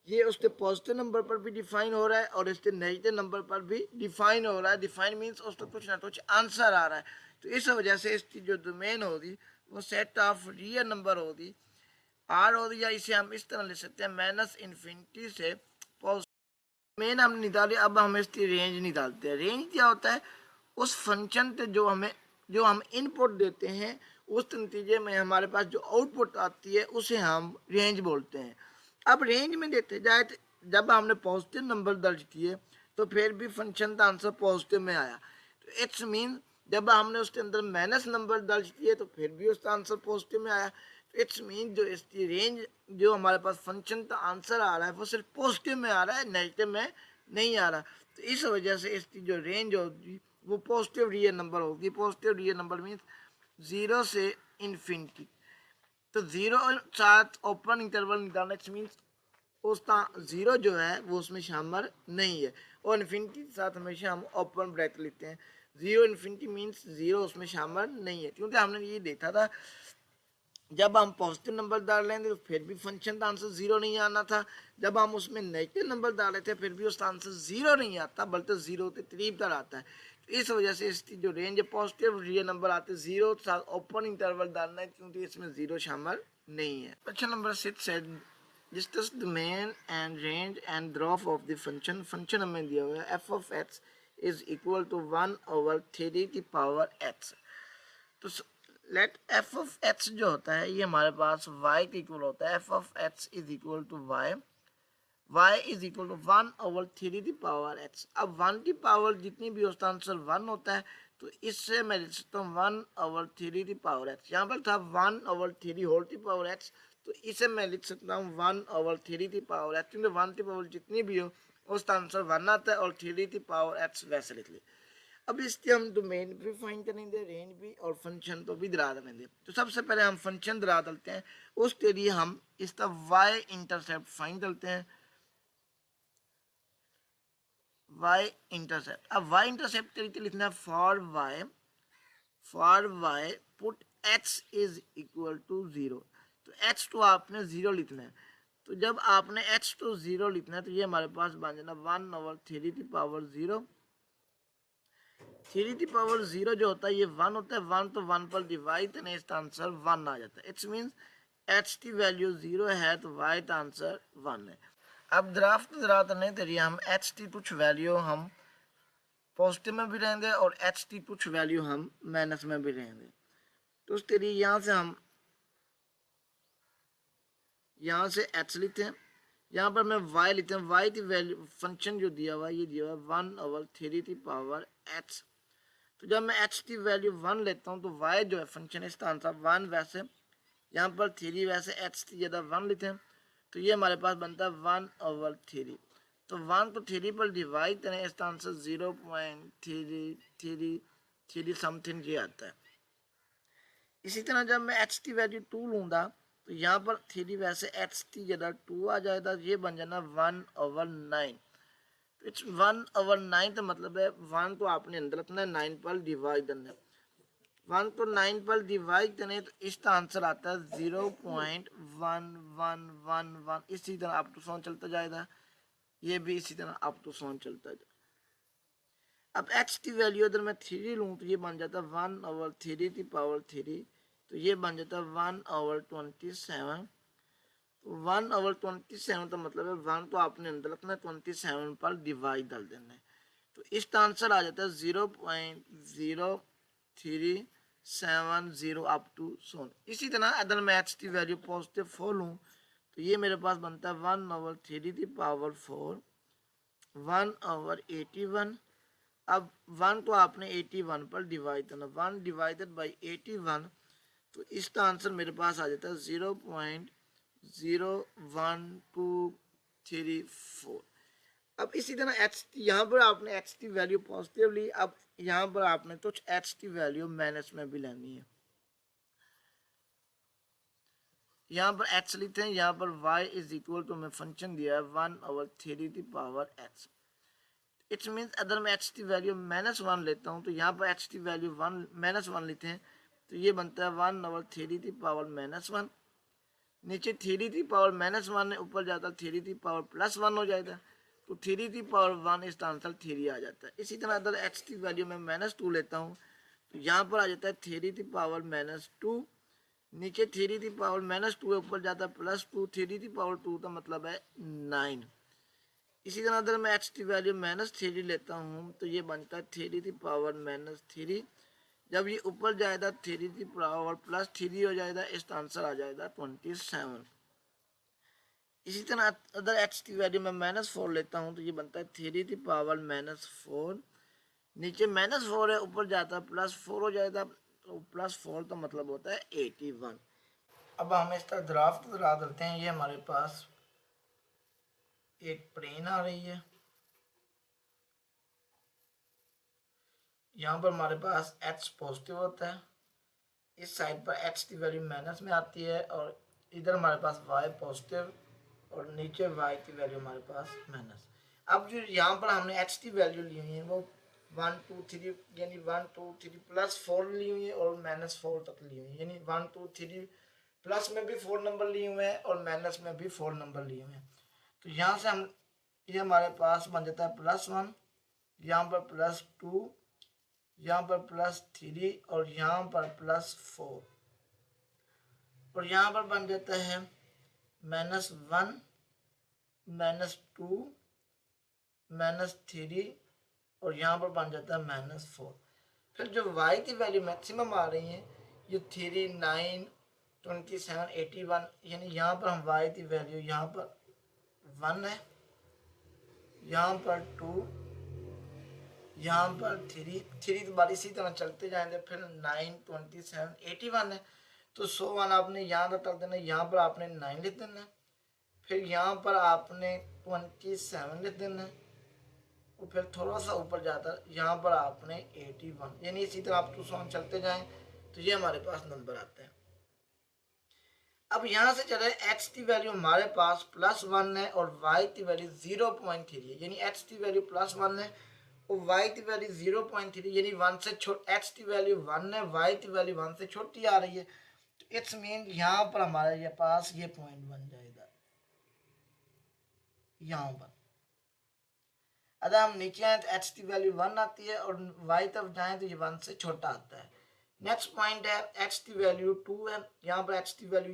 S1: ये उसके पॉजिटिव नंबर पर भी डिफाइन हो रहा है और इसके नेगेटिव नंबर पर भी डिफाइन हो रहा है। डिफाइन मीन्स उसका कुछ ना कुछ आंसर आ रहा है। तो इस वजह से इसकी जो डोमेन होगी वो सेट ऑफ रियल नंबर होगी आर होगी, या इसे हम इस तरह लिख सकते हैं माइनस इन्फिनिटी से मेन हमने निकाली। अब हम इसकी रेंज निकालते हैं। रेंज क्या होता है, उस फंक्शन पे जो हम इनपुट देते हैं उस नतीजे में हमारे पास जो आउटपुट आती है उसे हम रेंज बोलते हैं। अब रेंज में देते जाए तो जब हमने पॉजिटिव नंबर दर्ज किए तो फिर भी फंक्शन का आंसर पॉजिटिव में आया। तो इट्स मीन जब हमने उसके अंदर माइनस नंबर दर्ज किए तो फिर भी उसका आंसर पॉजिटिव में आया। तो इट्स मीन जो इसकी रेंज जो हमारे पास फंक्शन का आंसर आ रहा है वो सिर्फ पॉजिटिव में आ रहा है, नेगेटिव में नहीं आ रहा। तो इस वजह से इसकी जो रेंज होगी वो पॉजिटिव रियल नंबर होगी। पॉजिटिव रियल नंबर मीन्स 0 से इन्फिनिटी। तो 0 और साथ ओपन इंटरवल निकालना मीन्स उसका 0 जो है वो उसमें शामिल नहीं है, और इन्फिनिटी के साथ हमेशा हम ओपन ब्रैकेट लेते हैं। 0 इन्फिनिटी मीन्स 0 उसमें शामिल नहीं है, क्योंकि हमने ये देखा था जब हम पॉजिटिव नंबर डाल लेंगे तो फिर भी फंक्शन का आंसर 0 नहीं आना था। जब हम उसमें नेगेटिव नंबर डाले थे फिर भी उसका आंसर 0 नहीं आता, बल्कि 0 के करीब तक आता है। तो इस वजह से इसकी जो रेंज है पॉजिटिव रियल नंबर आते हैं, 0 के साथ ओपन इंटरवल डालना है क्योंकि इसमें 0 शामिल नहीं है। क्वेश्चन नंबर 6 है discuss the main and range and graph of the function. Function हमें दिया हुआ है f of x is equal to 1/3 की पावर एक्स। तो लेट एफ ऑफ एक्स जो होता है ये हमारे पास y के इक्वल होता है। F of x is equal to y is equal to 1/3 की पावर x। अब 1 की पावर जितनी भी उसका आंसर 1 होता है, तो इससे मैं लिख सकता हूँ 1/3 की पावर x। यहाँ पर था 1/3 होल की पावर x, तो इसे मैं लिख सकता हूँ 1/3 की पावर x, क्योंकि 1 की पावर जितनी भी हो उसका आंसर 1 आता है, और 3 की पावर x वैसे लिख ली। अब इसके हम डोमेन भी फाइन करेंगे, रेंज भी, और फंक्शन तो भी दिला देंगे। तो सबसे पहले हम फंक्शन दिला डालते हैं, उसके लिए हम इसका y इंटरसेप्ट फाइन करते हैं। y इंटरसेप्ट, अब y इंटरसेप्ट तरीके लिखना है for y put x is equal to 0। तो x तो आपने 0 लिखना है। तो जब आपने x तो 0 लिखना है तो ये हमारे पास बन जाना 1/3 की पावर 0। 3 की पावर 0 जो होता है ये 1 होता है। 1 तो 1 पर डिवाइड करने इसका आंसर 1 आ जाता है। इट्स मीन्स x की वैल्यू 0 है तो y का आंसर 1 है। अब ड्राफ्ट नहीं तरीके हम x की कुछ वैल्यू हम पॉजिटिव में भी रहेंगे और x की कुछ वैल्यू हम माइनस में भी रहेंगे। तो उसके लिए यहाँ से हम यहाँ से x लिखते हैं, यहाँ पर मैं y लिखते हैं। y की वैल्यू फंक्शन जो दिया हुआ है ये दिया हुआ है 1/3 की पावर x। तो जब मैं x की वैल्यू 1 लेता हूँ तो y जो है फंक्शन इसका आंसर 1, वैसे यहाँ पर 3 वैसे x की जगह 1 लेते हैं, तो ये हमारे पास बनता है 1/3। तो 1 को 3 पर डिवाइड करें इसका आंसर 0.333 समथिंग ये आता है। इसी तरह जब मैं x की वैल्यू 2 लूँगा तो यहाँ पर 3 वैसे x की जगह 2 आ जाएगा, ये बन जाना 1/9। इट्स 1/9 का मतलब है 1 तो आपने अंदर रखना है, 9 पर डिवाइड करना है। 1 को 9 पर डिवाइड करें तो इसका आंसर आता है 0.1111। इसी तरह अप टू 100 चलता जाएगा, ये भी इसी तरह अप टू 100 चलता जाएगा। अब x की वैल्यू अगर मैं 3 लूँ तो ये बन जाता है 1/3 की पावर 3, तो ये बन जाता है 1/27। 1/27 का मतलब है 1 तो आपने अंदर रखना है, 27 पर डिवाइड डाल देना है, तो इसका आंसर आ जाता है 0.0370 अप टू 100। इसी तरह अगर मैं x की वैल्यू पॉजिटिव 4 लूँ तो ये मेरे पास बनता है 1/3 की पावर 4 1/81। अब 1 तो आपने 81 पर डिवाइड करना, 1 डिवाइडेड बाई 81, तो इसका आंसर मेरे पास आ जाता है 0.01234। अब इसी तरह x यहाँ पर आपने x की वैल्यू पॉजिटिव ली, अब यहाँ पर आपने कुछ x की वैल्यू माइनस में भी लेनी है। यहाँ पर x लिखते हैं, यहाँ पर y इज इक्वल टू में फंक्शन दिया है 1/3 की पावर x। इट्स मीन्स अगर मैं एच टी वैल्यू -1 लेता हूँ तो यहाँ पर एच टी वैल्यू -1 लेते हैं तो ये बनता है 1/3⁻⁻1। नीचे 3⁻⁻1 है, ऊपर जाता है 3⁻+1 हो जाएगा, तो 3⁻1 इसका आंसर 3 आ जाता है। इसी तरह अगर एच टी वैल्यू में -2 लेता हूँ तो यहाँ पर आ जाता है 3⁻2, नीचे 3⁻2 है, ऊपर जाता है +2, 3⁻2 का मतलब है 9। इसी तरह अगर मैं एच टी वैल्यू -3 लेता हूँ तो ये बनता है 3⁻3। जब ये ऊपर जाएगा 3⁻+3 हो जाएगा, इसका आंसर आ जाएगा 27। इसी तरह अगर एच की वैल्यू में -4 लेता हूँ तो ये बनता है 3⁻4। नीचे -4 है, ऊपर जाता है +4 हो जाएगा, तो +4 का मतलब होता है 81। अब हम इसका ड्राफ्ट बना देते हैं। ये हमारे पास एक प्लेन आ रही है, यहाँ पर हमारे पास h पॉजिटिव होता है, इस साइड पर h की वैल्यू माइनस में आती है, और इधर हमारे पास y पॉजिटिव और नीचे y की वैल्यू हमारे पास माइनस। अब जो यहाँ पर हमने h की वैल्यू ली हुई है वो 1 2 3 यानी 1 2 3 +4 ली हुई है और -4 तक ली हुई है, यानी 1 2 3 प्लस में भी 4 नंबर लिए हुए हैं और माइनस में भी 4 नंबर लिए हुए हैं। तो यहाँ से हम ये हमारे पास बन जाता है +1, यहाँ पर +2, यहाँ पर +3 और यहाँ पर +4, और यहाँ पर बन जाता है -1 -2 -3 और यहाँ पर बन जाता है -4। फिर जो y की वैल्यू मैक्सिमम आ रही है ये 3 9 27 81, यानी यहाँ पर हम y की वैल्यू यहाँ पर 1 है, यहाँ पर 2, यहाँ पर 3 बार इसी तरह चलते जाएंगे, फिर 9 27 81 है, तो 100 आपने यहाँ रख देना, यहाँ पर आपने 9 लिख देना, फिर यहाँ पर आपने 27 लिख देना, और फिर थोड़ा सा ऊपर जाता है यहाँ पर आपने 81, यानी इसी तरह आप 200 चलते जाएं तो ये हमारे पास नंबर आते हैं। अब यहाँ से चले x की वैल्यू हमारे पास +1 है और y की वैल्यू 0.3 है, यानी x की वैल्यू +1 है और y की वैल्यू 0.3, यानी 1 से x की वैल्यू 1 है, y की वैल्यू 1 से छोटी आ रही है, तो इट्स मीन यहाँ पर हमारे ये पास ये पॉइंट बन जाएगा यहाँ पर। अगर हम नीचे आए तो x की वैल्यू 1 आती है और y तरफ जाएं तो ये 1 से छोटा आता है। नेक्स्ट पॉइंट है x की वैल्यू 2 है, यहाँ पर x की वैल्यू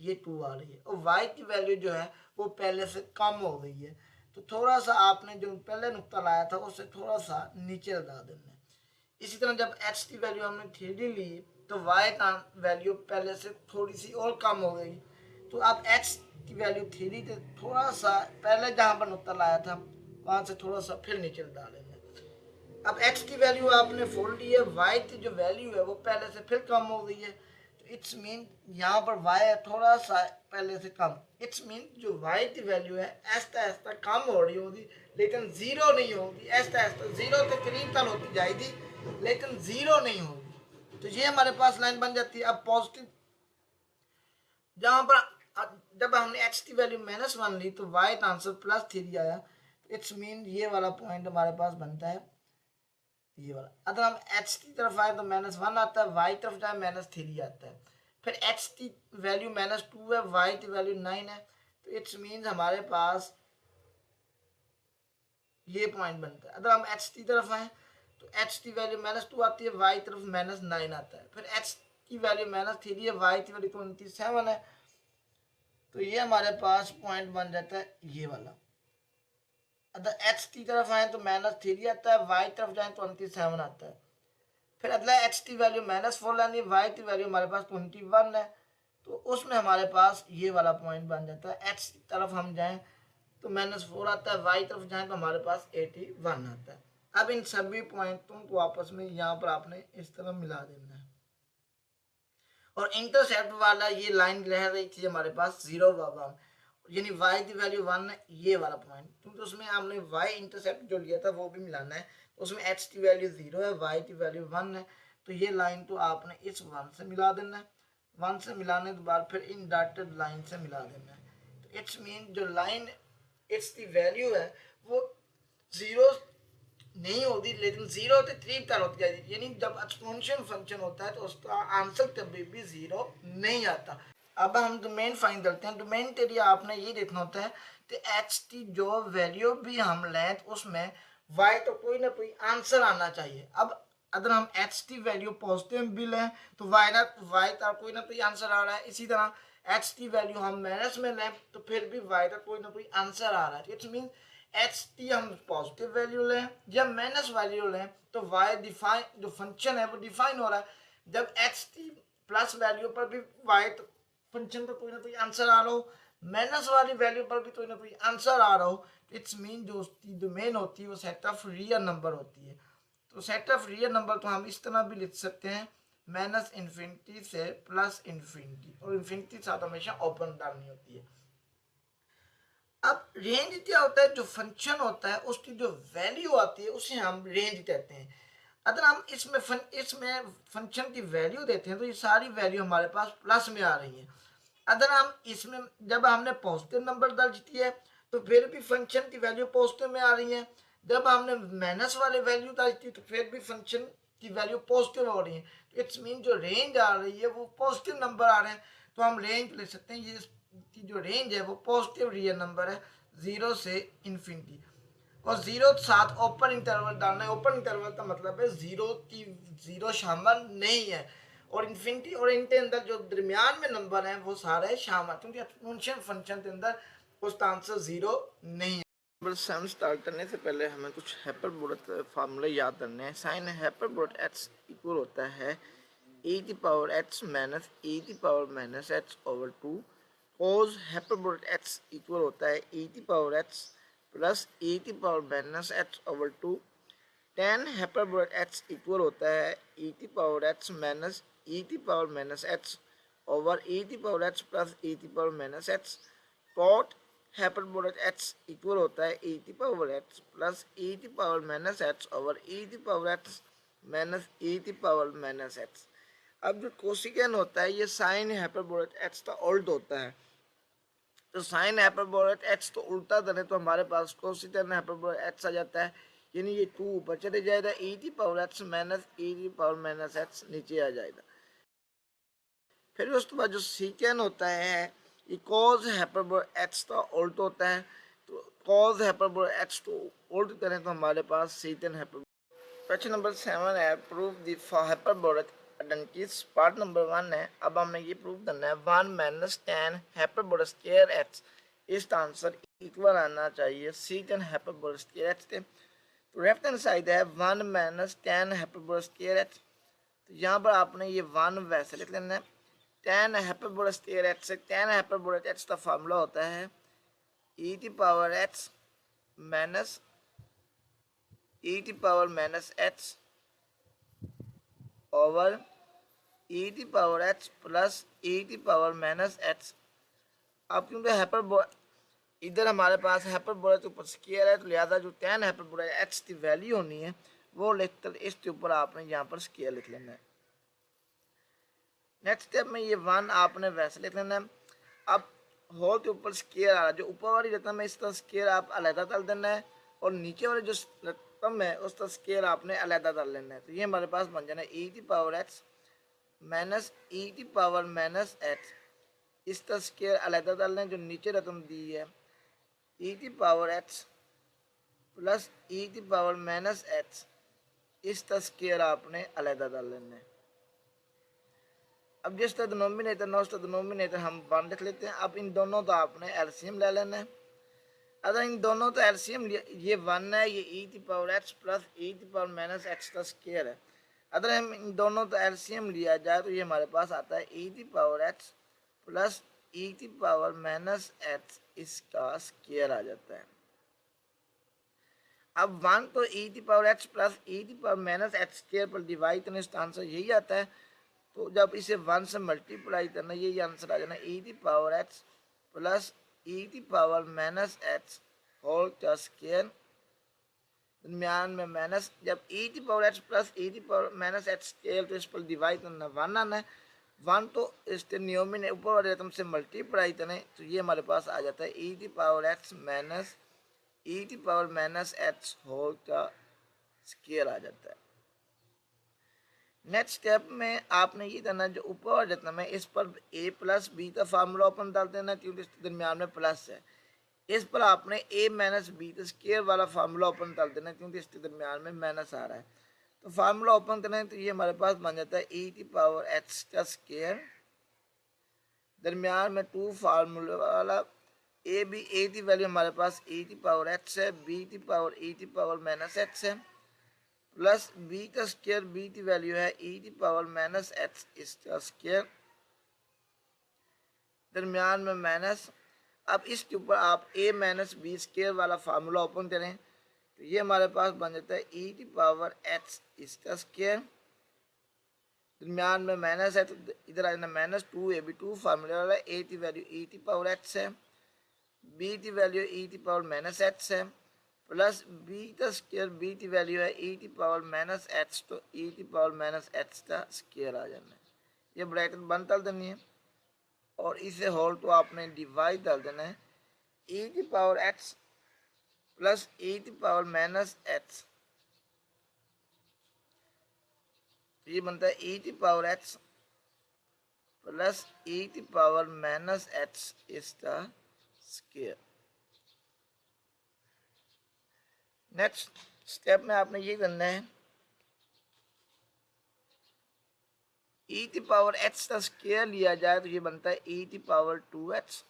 S1: ये 2 आ रही है और y की वैल्यू जो है वो पहले से कम हो गई है, तो थोड़ा सा आपने जो पहले नुक्ता लाया था उससे थोड़ा सा नीचे लगा देना है। इसी तरह जब x की वैल्यू हमने 3 ली तो y का वैल्यू पहले से थोड़ी सी और कम हो गई, तो अब x की वैल्यू 3 से थोड़ा सा पहले जहाँ पर नुक्ता लाया था वहाँ से थोड़ा सा फिर नीचे डालेंगे। अब x की वैल्यू आपने 4 ली है, y की जो वैल्यू है वो पहले से फिर कम हो गई है, तो इट्स मीन यहाँ पर y है थोड़ा सा पहले से कम, इट्स मीन जो y की वैल्यू है ऐसा ऐसा कम हो रही होगी लेकिन जीरो नहीं होगी, ऐसा ऐसा जीरो के करीब तक होती जाएगी लेकिन जीरो नहीं होगी, तो ये हमारे पास लाइन बन जाती है। अब पॉजिटिव जहाँ पर जब हमने x की वैल्यू -1 ली तो y का आंसर +3 आया, इट्स मीन ये वाला पॉइंट हमारे पास बनता है ये वाला। अगर हम x की तरफ आए तो -1 आता है, y तरफ जाए -3 आता है, फिर x की वैल्यू -2 है, y की वैल्यू 9 है, तो इट्स मीन हमारे पास ये पॉइंट बनता है। अगर हम x की तरफ आए तो x की वैल्यू -2 आती है, y तरफ -9 आता है, फिर x की वैल्यू -3 है, y की वैल्यू 27 है, तो ये हमारे पास पॉइंट बन जाता है ये वाला। अगर x की तरफ आए तो -3 आता है, y तरफ जाए तो 27 आता है, फिर अगला x की वैल्यू -4 लानी है, y की वैल्यू हमारे पास 21 है, तो उसमें हमारे पास ये वाला पॉइंट बन जाता है। x की तरफ हम जाएं तो -4 आता है, y तरफ जाएं तो हमारे पास 81 आता है। अब इन सभी पॉइंटों को आपस में यहाँ पर आपने इस तरह मिला देना है, और इंटरसेप्ट वाला ये लाइन रह रही थी हमारे पास 0 यानी y की वैल्यू 1 है, ये वाला पॉइंट, क्योंकि उसमें हमने y इंटरसेप्ट जो लिया था वो भी मिलाना है, उसमें x की वैल्यू 0 है, y की वैल्यू 1 है, तो ये लाइन तो आपने इस 1 से मिला देना है, 1 से मिलाने के बाद फिर इन डॉटेड लाइन से मिला देना है, तो इट्स मीन जो लाइन इट्स की वैल्यू है वो 0 नहीं होती, लेकिन जीरो तो 3 तक होती जाती है। यानी जब एक्सपोनेंशियल फंक्शन होता है तो उसका आंसर कभी भी जीरो नहीं आता। अब हम डोमेन फाइंड करते हैं। डोमेन के लिए आपने ये देखना होता है कि एच की जो वैल्यू भी हम लें तो उसमें वाई तो कोई ना कोई आंसर आना चाहिए। अब अगर हम एच की वैल्यू पॉजिटिव भी लें तो वाई का कोई ना कोई आंसर आ रहा है। इसी तरह एच की वैल्यू हम माइनस में लें तो फिर भी वाई का कोई ना कोई आंसर आ रहा है। इट्स मीन एच टी हम पॉजिटिव वैल्यू लें या माइनस वैल्यू लें तो वाई डिफाइन जो फंक्शन है वो डिफाइन हो रहा है। जब एच टी प्लस वैल्यू पर भी वाई फंक्शन का कोई ना कोई आंसर आ रहा हो, माइनस वाली वैल्यू पर भी कोई ना कोई आंसर आ रहा हो, इट्स मीन जो उसकी डोमेन होती है वो सेट ऑफ रियल नंबर होती है। तो सेट ऑफ रियल नंबर तो हम इस तरह भी लिख सकते हैं, माइनस इन्फिनिटी से प्लस इन्फिनिटी, और इन्फिनिटी साथ हमेशा ओपन डालनी होती है। अब रेंज क्या होता है, जो फंक्शन होता है उसकी जो वैल्यू आती है उसे हम रेंज कहते हैं। अगर हम इसमें फंक्शन की वैल्यू देते हैं तो ये सारी वैल्यू हमारे पास प्लस में आ रही है। अगर हम इसमें जब हमने पॉजिटिव नंबर दर्ज किया है तो फिर भी फंक्शन की वैल्यू पॉजिटिव में आ रही है। जब हमने माइनस वाले वैल्यू दर्ज की तो फिर भी फंक्शन की वैल्यू पॉजिटिव हो रही है। तो इट्स मीन जो रेंज आ रही है वो पॉजिटिव नंबर आ रहे हैं, तो हम रेंज ले सकते हैं। ये की जो रेंज है वो पॉजिटिव रियल नंबर है, जीरो से इन्फिनिटी। और जीरो साथ ओपन इंटरवल डालना है। ओपन इंटरवल का मतलब है जीरो की जीरो शामिल नहीं है, और इन्फिनिटी और इनके अंदर जो दरमियान में नंबर हैं वो सारे शामिल, क्योंकि एक्सपोनेंशियल फंक्शन के अंदर उसका आंसर जीरो नहीं है। नंबर 7 स्टार्ट करने से पहले हमें कुछ हाइपरबोलिक फार्मूले याद करने हैं। साइन हाइपरबोलिक एक्स इक्वल होता है e की पावर x माइनस e की power minus x over 2। Cos hyperbolic x equal होता है e की पावर x प्लस e की power minus x over 2। Tan hyperbolic x equal होता है e की पावर x माइनस e की power minus x over e की power x plus e की power minus x। Cot hyperbolic x equal होता है e की पावर x प्लस e की power minus x over e की power x minus e की power minus x। अब जो कोसिकेन होता है ये साइन हाइपरबोलिक एक्स का उल्ट होता है। तो साइन हाइपरबोलिक एक्स तो उल्टा करें तो हमारे पास कोसिकेन हाइपरबोलिक एक्स आ जाता है, यानी ये 2 ऊपर चले जाएगा, e की पावर एक्स माइनस e की पावर माइनस एक्स नीचे आ जाएगा। फिर उसके बाद जो सीकेन होता है ये कॉज हाइपरबोलिक एक्स का उल्ट होता है। तो कॉज हाइपरबोलिक एक्स को उल्ट करें तो हमारे पास सीकेन हाइपरबोलिक। क्वेश्चन नंबर 7 है prove the hyperbolic identities. Part number 1 है। अब हमें ये प्रूव करना है 1 minus tan hyperbolic square x, इसका आंसर इक्वल आना चाहिए सीकेन हाइपरबोलिक स्क्वायर एक्स के। तो लेफ्ट हैंड साइड है 1 minus tan hyperbolic square x, तो यहाँ पर आपने ये 1 वैसे लिख लेना है। टेन हाइपरबोलिक स्क्वायर एक्स से टेन हाइपरबोलिक एक्स का फार्मूला होता है e की पावर एक्स माइनस e की power minus x over e की पावर एक्स प्लस e की पावर माइनस एक्स। अब क्योंकि हाइपरबोलिक इधर हमारे पास हाइपरबोलिक के ऊपर स्क्वायर है तो लिहाजा जो टेन हाइपरबोलिक एक्स की वैल्यू होनी है वो लिखकर इसके ऊपर आपने यहाँ पर स्क्वायर लिख लेना है। नेक्स्ट स्टेप में ये 1 आपने वैसे लिख लेना है। अब होल के ऊपर स्क्वायर आ रहा है, जो ऊपर वाली रकम है इसका स्क्वायर आप अलहदा कर देना है, और नीचे वाली जो रकम है उसका स्क्वायर आपने अलहदा कर लेना है। तो ये हमारे पास बन जाना है e की पावर एक्स माइनस e की पावर माइनस एक्स, इसका स्क्वायर अलहदा कर लें जो नीचे रकम दी है e की पावर एक्स प्लस e की पावर माइनस एक्स, इसका स्क्वायर आपने अलहदा कर लेना है। अब जिसका डिनोमिनेटर ना उसका डिनोमिनेटर हम 1 लिख लेते हैं। अब इन दोनों का आपने एलसीएम ले लेना है। अगर इन दोनों का एलसीएम ये 1 है, ये e की पावर एक्स प्लस e की पावर माइनस एक्स का स्क्वायर है। अगर हम इन दोनों का एलसीएम लिया जाए तो ये हमारे पास आता है e की पावर एक्स प्लस e की पावर माइनस एक्स, इसका स्क्वायर आ जाता है। अब 1 तो e की पावर एक्स प्लस e की पावर माइनस एक्स स्क्वायर पर डिवाइड करने इसका आंसर यही आता है। तो जब इसे 1 से मल्टीप्लाई करना यही आंसर आ जाना e की पावर एक्स प्लस e की पावर माइनस एक्स होल का स्क्वायर, दरमियान में माइनस। जब e की पावर एक्स प्लस e की पावर माइनस एक्स स्क्वायर तो इस पर डिवाइड करना 1 आना है। 1 तो इसके नियोमिन ऊपर वाले रकम से मल्टीप्लाई करें तो ये हमारे पास आ जाता है e की पावर एक्स माइनस e की पावर माइनस एक्स होल का स्क्वायर आ जाता है। नेक्स्ट स्टेप में आपने ये करना, जो ऊपर वाला जितना में इस पर a प्लस बी का फार्मूला ओपन डाल देना क्योंकि इसके दरमियान में प्लस है। इस पर आपने a माइनस बी का स्क्वायर वाला फार्मूला ओपन डाल देना क्योंकि इसके दरमियान में माइनस आ रहा है। तो फार्मूला ओपन करें तो ये हमारे पास बन जाता है e की पावर h का स्क्वायर, दरमियान में 2 फार्मूला वाला a भी a की वैल्यू हमारे पास e की पावर h है, b की पावर e की पावर माइनस h है, प्लस b का स्क्वायर b की वैल्यू है e की पावर माइनस h इसका स्क्वायर, दरमियान में माइनस। अब इसके ऊपर आप a माइनस बी स्क्वायर वाला फार्मूला ओपन करें तो ये हमारे पास बन जाता है e की पावर h इसका स्क्वायर, दरमियान में माइनस है तो इधर आ जाना माइनस 2ab 2 फार्मूला वाला, a की वैल्यू e की पावर h है, b की वैल्यू e की पावर माइनस h है, प्लस b का स्क्वायर b की वैल्यू है e की पावर माइनस h, तो e की पावर माइनस h का स्क्वायर आ जाना है। ये ब्रैकेट बंद कर देनी है और इसे होल तो आपने डिवाइड कर देना है, e की पावर h प्लस e की पावर माइनस h, ये बनता है e की पावर h प्लस e की पावर माइनस h इसका स्क्वायर। नेक्स्ट स्टेप में आपने ये करना है, e की पावर h का स्क्वायर लिया जाए तो ये बनता है e की पावर 2h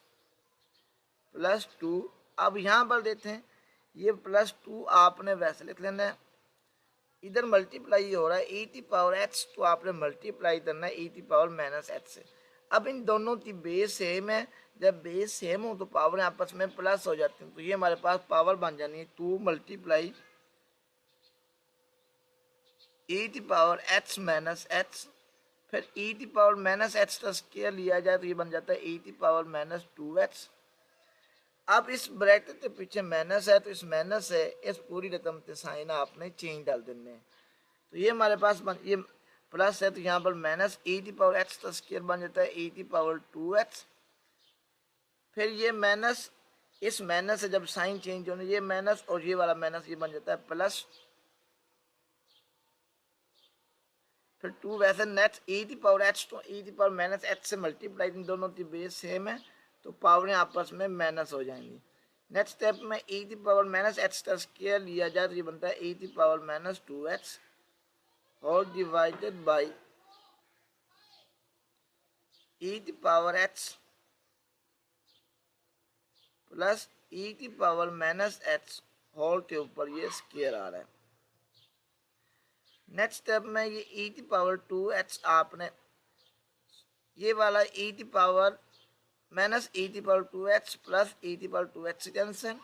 S1: प्लस 2। अब यहाँ पर देते हैं ये प्लस 2 आपने वैसे लिख लेना है, इधर मल्टीप्लाई हो रहा है e की पावर h तो आपने मल्टीप्लाई करना है e की पावर माइनस h से। अब इन दोनों की बेस सेम है, जब बेस सेम हो तो पावर आपस में प्लस हो जाती है, तो ये हमारे पास पावर बन जानी है 2 मल्टीप्लाई e की पावर h माइनस h, फिर e की पावर माइनस h का स्क्वायर लिया जाए तो ये बन जाता है e की पावर माइनस 2h। अब इस ब्रैकेट के पीछे माइनस है तो इस माइनस से इस पूरी रकम के साइन आपने चेंज डाल देने हैं, तो ये हमारे पास ये प्लस है तो यहाँ पर माइनस e की पावर h का स्क्वायर बन जाता है e की पावर 2h, फिर ये माइनस इस माइनस से जब साइन चेंज होने ये माइनस और ये वाला माइनस ये बन जाता है प्लस, फिर 2 वैसे नेक्स्ट e की पावर h तो e की पावर माइनस h से मल्टीप्लाई, इन दोनों की बेस सेम है तो पावरें आपस में माइनस हो जाएंगी। नेक्स्ट स्टेप में e की पावर माइनस h का स्क्वायर लिया जाए तो ये बनता है e की पावर माइनस 2h और डिवाइडेड बाई e की पावर h प्लस e की पावर माइनस h होल के ऊपर ये स्क्वायर आ रहा है। नेक्स्ट स्टेप में ये e की पावर 2h आपने ये वाला e की पावर माइनस e की पावर 2h प्लस e की पावर 2h कैंसिल,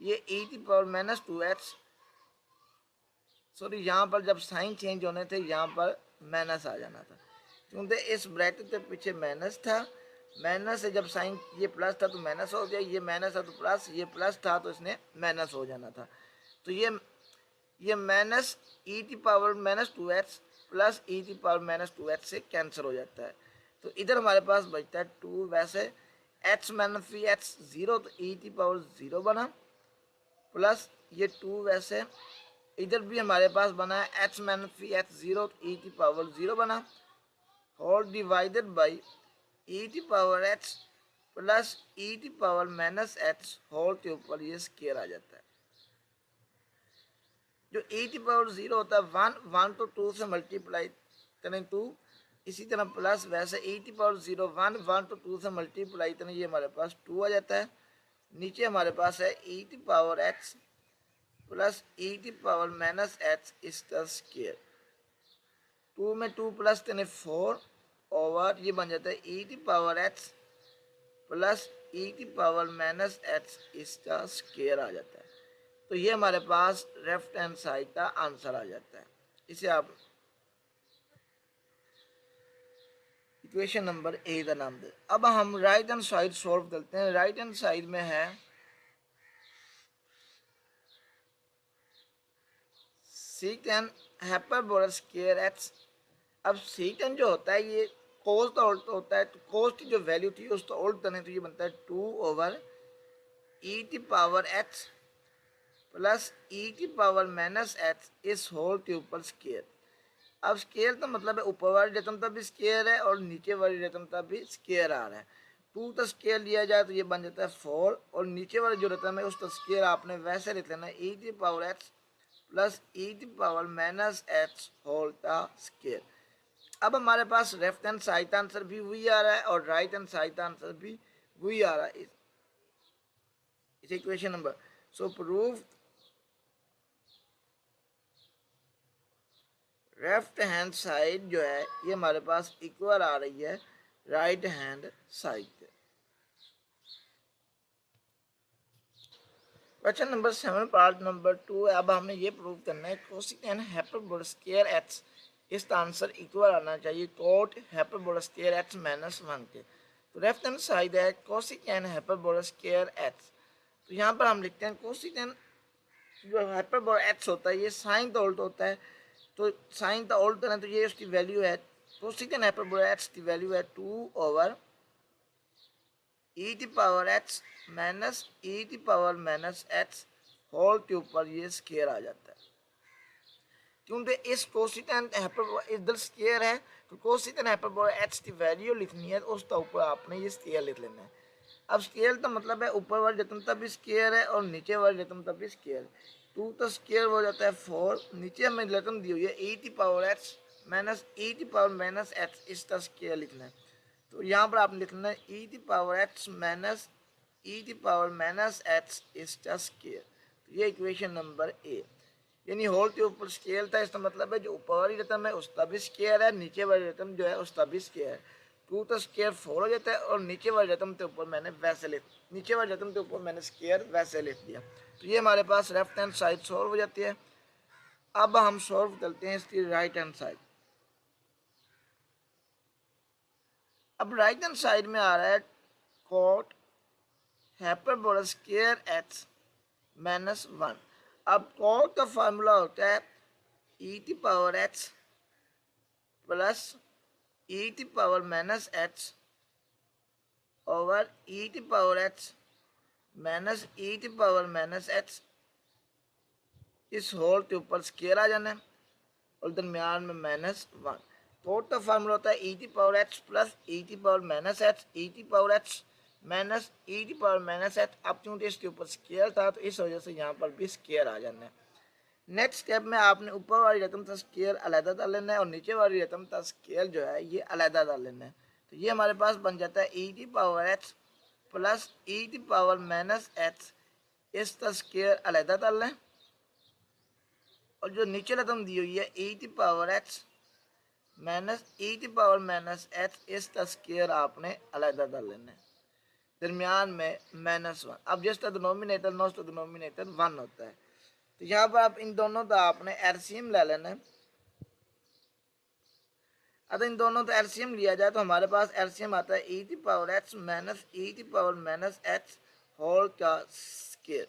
S1: ये e की पावर माइनस 2h, सॉरी यहाँ पर जब साइन चेंज होने थे यहाँ पर माइनस आ जाना था क्योंकि इस ब्रैकेट के पीछे माइनस था, माइनस से जब साइन ये प्लस था तो माइनस हो गया, ये माइनस था तो प्लस, ये प्लस था तो इसने माइनस हो जाना था, तो ये माइनस e की power minus 2h plus e की पावर माइनस 2h से कैंसिल हो जाता है, तो इधर हमारे पास बचता है 2, वैसे h माइनस फी h 0 तो e की पावर 0 बना, प्लस ये 2 वैसे इधर भी हमारे पास बना है h माइनस फी h 0 तो e की पावर 0 बना, और डिवाइडेड बाई e की पावर h प्लस e की पावर माइनस h होल के ऊपर ये स्क्वायर आ जाता है। जो e की पावर 0 होता है 1 तो 2 से मल्टीप्लाई करें 2, इसी तरह प्लस वैसे e की पावर 0 1 तो 2 से मल्टीप्लाई करें ये हमारे पास 2 आ जाता है। नीचे हमारे पास है e की पावर h प्लस e की पावर माइनस h इसका स्क्वायर, 2 में 2 प्लस करें 4 ओवर ये बन जाता है e की पावर h प्लस e की पावर माइनस h इसका स्क्वायर आ जाता है, तो ये हमारे पास लेफ्ट हैंड साइड का आंसर आ जाता है। इसे आप इक्वेशन नंबर ए का नाम दें। अब हम राइट हैंड साइड सॉल्व करते हैं। राइट हैंड साइड में है सीकेंड हाइपरबोला स्क्वायर x। अब सीकेंड जो होता है ये कोस का उल्ट होता है, तो कोस की जो वैल्यू थी उसको उल्ट करने तो ये बनता है 2 ओवर e की पावर h प्लस ई की पावर माइनस एच इस होल के ऊपर स्केयर। अब स्केयर तो मतलब है ऊपर वाली रकम का भी स्केयर है और नीचे वाली रकम का भी स्केयर आ रहा है। टू का स्केयर लिया जाए तो ये बन जाता है 4 और नीचे वाली जो रकम है उसका स्केयर आपने वैसे लिख लेना है ई की पावर एच प्लस ई की पावर माइनस एच होल का स्केयर। अब हमारे पास लेफ्ट हैंड साइड आंसर भी वही आ रहा है और राइट हैंड साइड आंसर भी वही आ रहा है इस equation number. So prove left hand side जो है ये हमारे पास इक्वल आ रही है राइट हैंड साइड के। क्वेश्चन नंबर 7 पार्ट नंबर 2 है। अब हमने ये प्रूव करना है कोसेकेंट हाइपरबोला स्क्वायर एक्स इसका आंसर इक्वल आना चाहिए cot hyperbola square x minus 1 के। तो लेफ्ट हैंड साइड है कोसेकेंट हाइपरबोला स्क्वायर एक्स। तो यहाँ पर हम लिखते हैं कोसेकेंट जो हाइपरबोला एक्स होता है ये साइन का उल्ट होता है। तो साइन का उल्ट है तो ये उसकी वैल्यू है कोसेकेंट हाइपरबोला एक्स की वैल्यू है 2 ओवर ई की पावर एक्स माइनस ई की पावर माइनस एक्स होल के ऊपर ये स्केयर आ जाता है। क्योंकि इस कोसेकेंट हाइपरबोला इधर स्केयर है तो कोसेकेंट हाइपरबोला एक्स की वैल्यू लिखनी है तो उसका ऊपर आपने ये स्केयर लिख लेना है। अब स्केयर का मतलब है ऊपर वाली रकम तक भी स्केयर है और नीचे वाली रकम तक भी स्केयर है। 2 तो स्केयर हो जाता है 4, नीचे हमें रकम दी हुई है ई की पावर एक्स माइनस ई की पावर माइनस एक्स इसका स्केयर लिखना है। तो यहाँ पर आपने लिखना है ई की पावर एक्स माइनस ई की पावर माइनस एक्स इसका स्केयर। तो ये इक्वेशन नंबर ए यानी होल के ऊपर स्केयर था इसका मतलब है जो ऊपर वाली रकम है उसका भी स्केयर है नीचे वाली रकम जो है उसका भी स्केयर है। 2 तो स्केयर 4 हो जाता है और नीचे वाली रकम के ऊपर मैंने वैसे नीचे वाली रकम के ऊपर मैंने स्केयर वैसे लिख दिया। तो ये हमारे पास लेफ्ट हैंड साइड सॉल्व हो जाती है। अब हम सॉल्व करते हैं इसकी राइट हैंड साइड। अब राइट हैंड साइड में आ रहा है cot hyperbola square x minus 1। अब कॉट का फार्मूला होता है ई की पावर एक्स प्लस ई की पावर माइनस एक्स ओवर ई की पावर एक्स माइनस ई की पावर माइनस एक्स इस होल के ऊपर स्केयर आ जाना है और दरमियान में माइनस 1। कोट का फार्मूला होता है ई की पावर एक्स प्लस ई की पावर माइनस एक्स ई की पावर एक्स माइनस ई की पावर माइनस एक्स। अब क्योंकि इसके ऊपर स्केयर था तो इस वजह से यहाँ पर भी स्केयर आ जाना है। नेक्स्ट स्टेप में आपने ऊपर वाली रकम का स्केयर अलहदा डाल लेना है और नीचे वाली रकम का स्केयर जो है ये अलहदा डाल लेना है। तो ये हमारे पास बन जाता है ई की पावर एक्स प्लस ई की पावर माइनस एक्स इसका स्केयर अलहदा डाल लें और जो नीचे रकम दी हुई है ई की पावर एक्स माइनस ई की पावर माइनस एक्स इसका स्केयर आपने अलहदा डाल लेना है दरमियान में माइनस 1। अब जिसका डिनोमिनेटर नो उसका डिनोमिनेटर 1 होता है। तो यहाँ पर आप इन दोनों का आपने एलसीएम ले लेना है। अगर इन दोनों का एलसीएम लिया जाए तो हमारे पास एलसीएम आता है ई की पावर एक्स माइनस ई की पावर माइनस एक्स होल का स्केयर।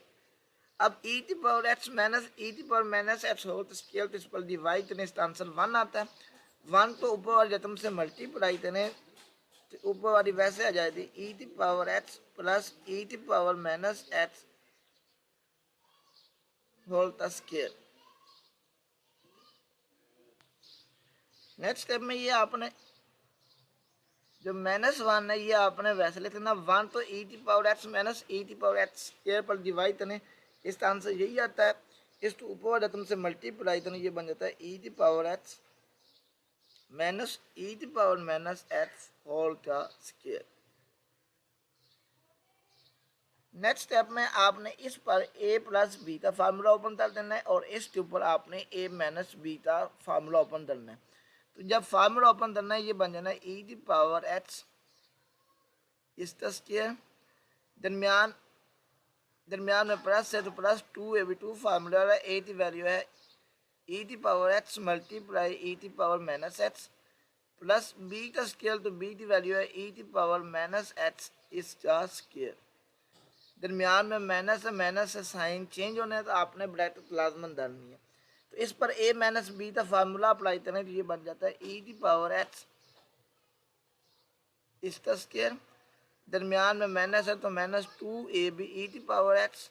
S1: अब ई की पावर एक्स माइनस ई की पावर माइनस एक्स होल का स्केयर तो इस पर डिवाइड करने इसका आंसर 1 आता है। 1 को ऊपर वाली रकम से मल्टीप्लाई करें तो ऊपर वाली वैसे आ जाएगी ई की पावर एक्स प्लस ई की पावर माइनस एक्स होल का स्केयर। नेक्स्ट स्टेप में ये आपने जो माइनस 1 है ये आपने वैसे लिखना 1 तो ई की पावर एक्स माइनस ई की पावर एक्स स्केयर पर डिवाइड करें इसका आंसर यही आता है। इसको ऊपर रकम से मल्टीप्लाई करें ये बन जाता है ई की पावर एक्स माइनस ई की पावर माइनस एक्स होल का स्केयर। नेक्स्ट स्टेप में आपने इस पर a प्लस बी का फार्मूला ओपन कर देना है और इसके ऊपर आपने a माइनस बी का फार्मूला ओपन करना है। तो जब फार्मूला ओपन करना है ये बन जाना है ई की पावर एक्स इसका स्केयर दरमियान में प्लस है तो प्लस 2ab2 फार्मूला है a की वैल्यू है ई की पावर एक्स मल्टीप्लाई ई की power minus x plus b का स्केयर तो b की वैल्यू है ई की पावर माइनस एक्स इसका स्केयर दरमियान में माइनस से साइन चेंज होने है तो आपने ब्रैकेट लाजमन डालनी है। तो इस पर a माइनस बी का फार्मूला अप्लाई करें तो ये बन जाता है ई की पावर एक्स इसका स्केयर दरमियान में माइनस है तो माइनस 2ab ई की पावर एक्स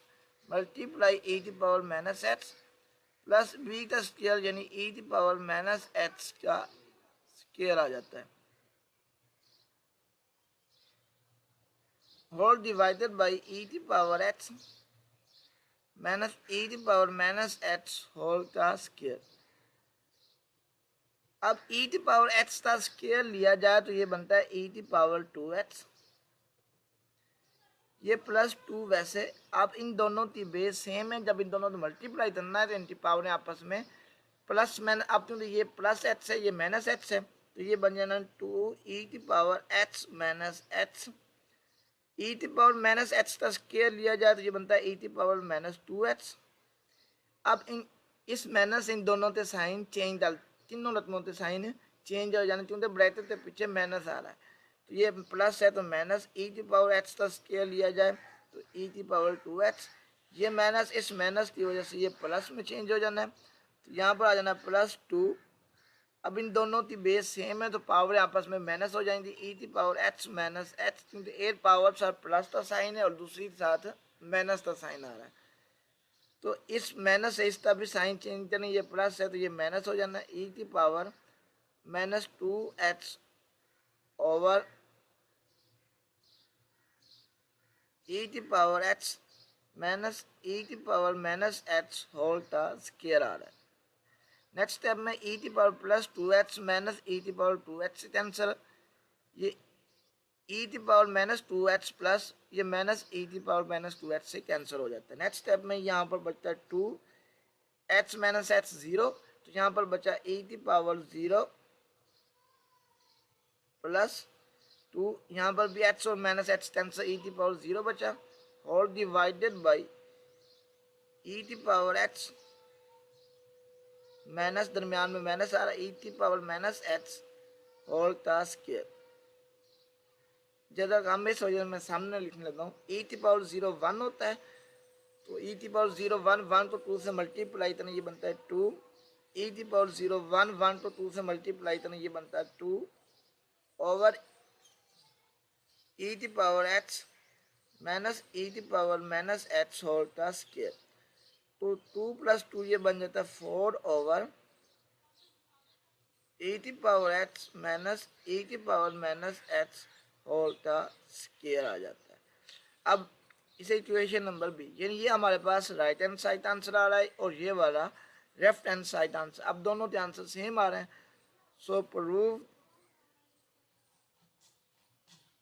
S1: मल्टीप्लाई ई की power minus h plus b का स्केयर यानी ई की पावर माइनस एच का स्केयर आ जाता है, होल डिवाइडेड बाई ई की पावर एच माइनस ई की पावर माइनस एच होल का स्केयर। अब ई की पावर एच का स्केयर लिया जाए तो ये बनता है ई की पावर 2h, ये प्लस 2 वैसे। अब इन दोनों की बेस सेम है, जब इन दोनों को मल्टीप्लाई करना है तो इनकी पावर आपस में प्लस मैंने अब क्योंकि ये प्लस एच है ये माइनस एच है तो ये बन जाना 2 ई की पावर एच माइनस एच। ई की पावर माइनस एच का स्केयर लिया जाए तो ये बनता है ई की पावर माइनस 2h। अब इन इस माइनस इन दोनों के साइन चेंज डाल, तीनों रकमों के साइन चेंज हो जाने क्योंकि ब्रैकेट के पीछे माइनस आ रहा है तो ये प्लस है तो माइनस ई की पावर एच का स्केयर लिया जाए तो ई की पावर 2h। ये माइनस इस माइनस की वजह से ये प्लस में चेंज हो जाना है तो यहाँ पर आ जाना प्लस 2। अब इन दोनों की बेस सेम है तो पावर आपस में माइनस हो जाएंगी, ई की पावर एच माइनस एच क्योंकि एक पावर साथ प्लस का साइन है और दूसरी साथ माइनस का साइन आ रहा है तो इस माइनस से इसका भी साइन चेंज करना, ये प्लस है तो ये माइनस हो जाना है ई की पावर माइनस 2h ओवर ई की पावर एच माइनस ई की पावर माइनस एच होल का स्केयर आ रहा है। नेक्स्ट स्टेप में ई की पावर प्लस 2h माइनस ई की पावर 2h से कैंसर, ये ई की पावर माइनस 2h प्लस ये माइनस ई की पावर माइनस 2h से कैंसिल हो जाता है। नेक्स्ट स्टेप में यहाँ पर बचता है 2h माइनस h 0 तो यहाँ पर बचा ई की पावर 0 प्लस 2, यहाँ पर भी h और माइनस h कैंसिल ई की पावर 0 बचा और डिवाइडेड बाई ई की पावर h माइनस दरमियान में माइनस आ रहा है ई की पावर माइनस h होल का स्क्वायर। ज़्यादा काम इस वजह मैं सामने लिखने लगा हूँ ई की पावर 0 1 होता है तो ई की पावर 0 1 1 तो 2 से मल्टीप्लाई करना ये बनता है 2, ई की पावर 0 1 1 तो 2 से मल्टीप्लाई करना ये बनता है 2 ओवर ई की पावर h माइनस ई की पावर माइनस h होल का स्क्वायर। तो 2 प्लस 2 ये बन जाता है 4 ओवर ई की पावर h माइनस ई की पावर माइनस h होल का स्क्वायर आ जाता है। अब इसे इक्वेशन नंबर बी यानी ये हमारे पास राइट हैंड साइड आंसर आ रहा है और ये वाला लेफ्ट हैंड साइड आंसर, अब दोनों के आंसर सेम आ रहे हैं। सो प्रूव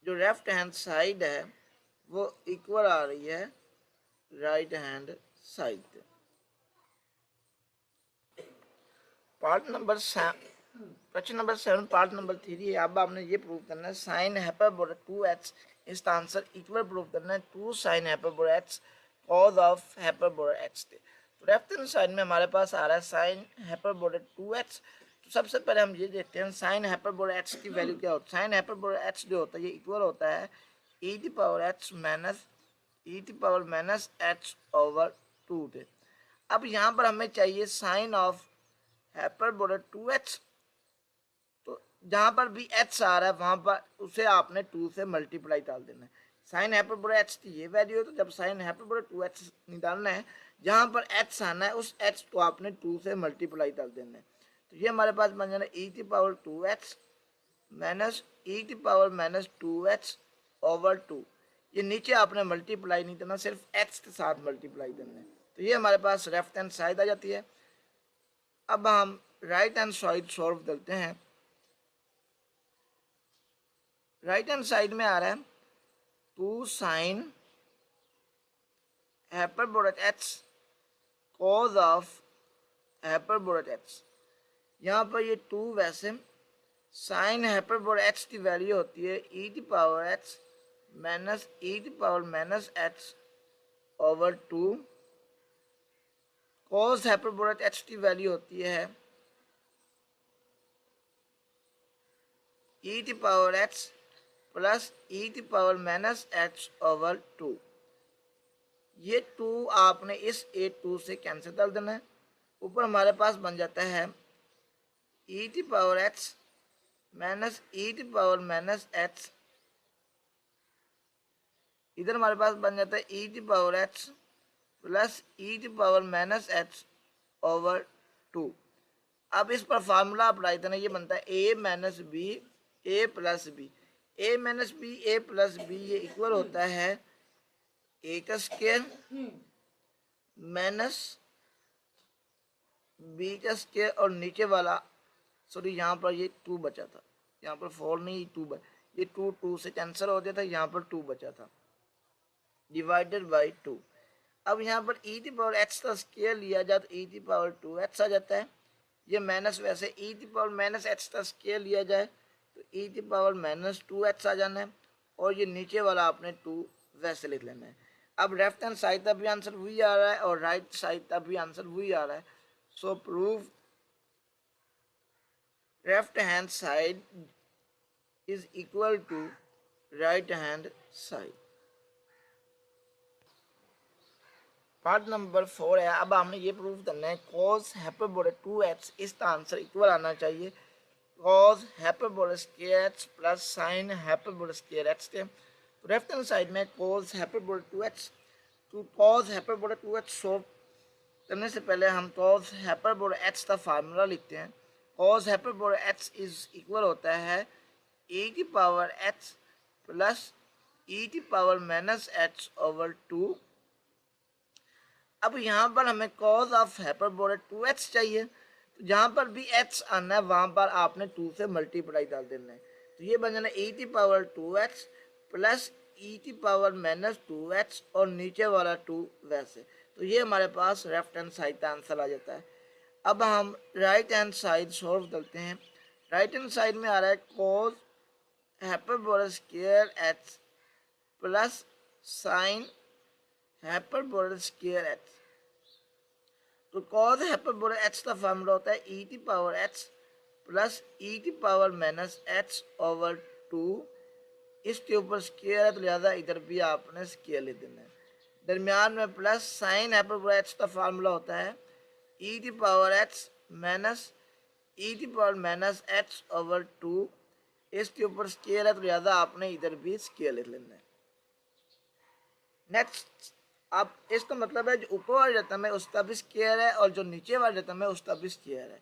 S1: जो लेफ्ट हैंड साइड है वो इक्वल आ रही है right hand side. Part number question number 7 part number 3 है। अब आपने ये प्रूव करना है साइन हाइपरबोला 2h इसका आंसर इक्वल प्रूव करना है 2 sine hyperbola h cos of hyperbola h। तो लेफ्ट हैंड साइड में हमारे पास आ रहा है साइन हाइपरबोला 2h। तो सबसे पहले हम ये देखते हैं साइन हाइपरबोला h की वैल्यू क्या होती है। साइन हाइपरबोला h जो होता है ये इक्वल होता है e की पावर h माइनस e की पावर माइनस h ओवर 2 थे। अब यहाँ पर हमें चाहिए साइन ऑफ हाइपरबोला 2h, तो जहाँ पर भी h आ रहा है वहाँ पर उसे आपने 2 से मल्टीप्लाई डाल देना है। साइन हाइपरबोला h की ये वैल्यू है तो जब साइन हाइपरबोला 2h निकालना है जहाँ पर h आना है उस h को आपने 2 से मल्टीप्लाई डाल देना है। तो ये हमारे पास बन जाना e की पावर 2h माइनस e की पावर माइनस 2h ओवर 2। ये नीचे आपने मल्टीप्लाई नहीं करना, सिर्फ h के साथ मल्टीप्लाई करना है। तो ये हमारे पास लेफ्ट हैंड साइड आ जाती है। अब हम राइट हैंड साइड सॉल्व करते हैं। राइट हैंड साइड में आ रहा है 2 sine hyperbola h cos of hyperbola h। यहाँ पर ये 2 वैसे साइन हाइपरबोला h की वैल्यू होती है e की पावर h माइनस e की power minus h over 2। Cos hyperbola h की वैल्यू होती है e की पावर h प्लस e की पावर माइनस h ओवर 2। ये 2 आपने इस 2 से कैंसिल कर देना है। ऊपर हमारे पास बन जाता है e की पावर h माइनस e की पावर माइनस h, इधर हमारे पास बन जाता है e की पावर h प्लस ई की पावर माइनस एच ओवर 2। अब इस पर फार्मूला अप्लाई करना, ये बनता है ए माइनस बी ए प्लस बी। ए माइनस बी ए प्लस बी ये इक्वल होता है ए का स्क्वायर माइनस बी का स्क्वायर और नीचे वाला, सॉरी यहाँ पर ये 2 बचा था, यहाँ पर 4 नहीं 2 ये 2 से कैंसिल हो गया था, यहाँ पर 2 बचा था डिवाइडेड बाई 2। अब यहाँ पर ई की पावर एच का स्क्वायर लिया जाए तो ई की पावर 2x आ जाता है। ये माइनस वैसे ई की पावर माइनस एच का स्क्वायर लिया जाए तो ई की पावर माइनस 2x आ जाना है, और ये नीचे वाला आपने 2 वैसे लिख लेना है। अब लेफ्ट हैंड साइड का भी आंसर वही आ रहा है और राइट साइड का भी आंसर वही आ रहा है। So prove left hand side is equal to right hand side. Part number 4 है। अब हमने ये प्रूव करना है cos हाइपरबोला 2x इसका आंसर इक्वल आना चाहिए cos hyperbola square x plus sign hyperbola square x के। तो लेफ्ट हैंड साइड में cos हाइपरबोला 2x, तो cos हाइपरबोला 2x सॉल्व करने से पहले हम cos हाइपरबोला x का फार्मूला लिखते हैं। cos hyperbola x is equal होता है e की पावर x प्लस e की पावर माइनस h ओवर 2। अब यहाँ पर हमें cos ऑफ हाइपरबोला 2x चाहिए, तो जहाँ पर भी x आना है वहाँ पर आपने 2 से मल्टीप्लाई डाल देना है। तो ये बन जाना e की पावर 2x प्लस e की पावर माइनस 2x और नीचे वाला 2 वैसे। तो ये हमारे पास लेफ्ट हैंड साइड का आंसर आ जाता है। अब हम राइट हैंड साइड सॉल्व करते हैं। राइट हैंड साइड में आ रहा है cos hyperbola square x plus sign hyperbola square x। तो cos हाइपरबोला x का फार्मूला होता है e की पावर x प्लस e की पावर माइनस h ओवर 2। इसके ऊपर स्क्वायर है तो लिहाजा इधर भी आपने स्क्वायर ले देना है। दरमियान में प्लस साइन हाइपरबोला x का फार्मूला होता है e की पावर x माइनस e की पावर माइनस h ओवर 2। इसके ऊपर स्क्वायर है तो लिहाजा आपने इधर भी स्क्वायर लिख लेना है। नेक्स्ट, अब इसका मतलब है जो ऊपर वाली रकम है उसका भी स्क्वायर है और जो नीचे वाली रकम है उसका भी स्क्वायर है।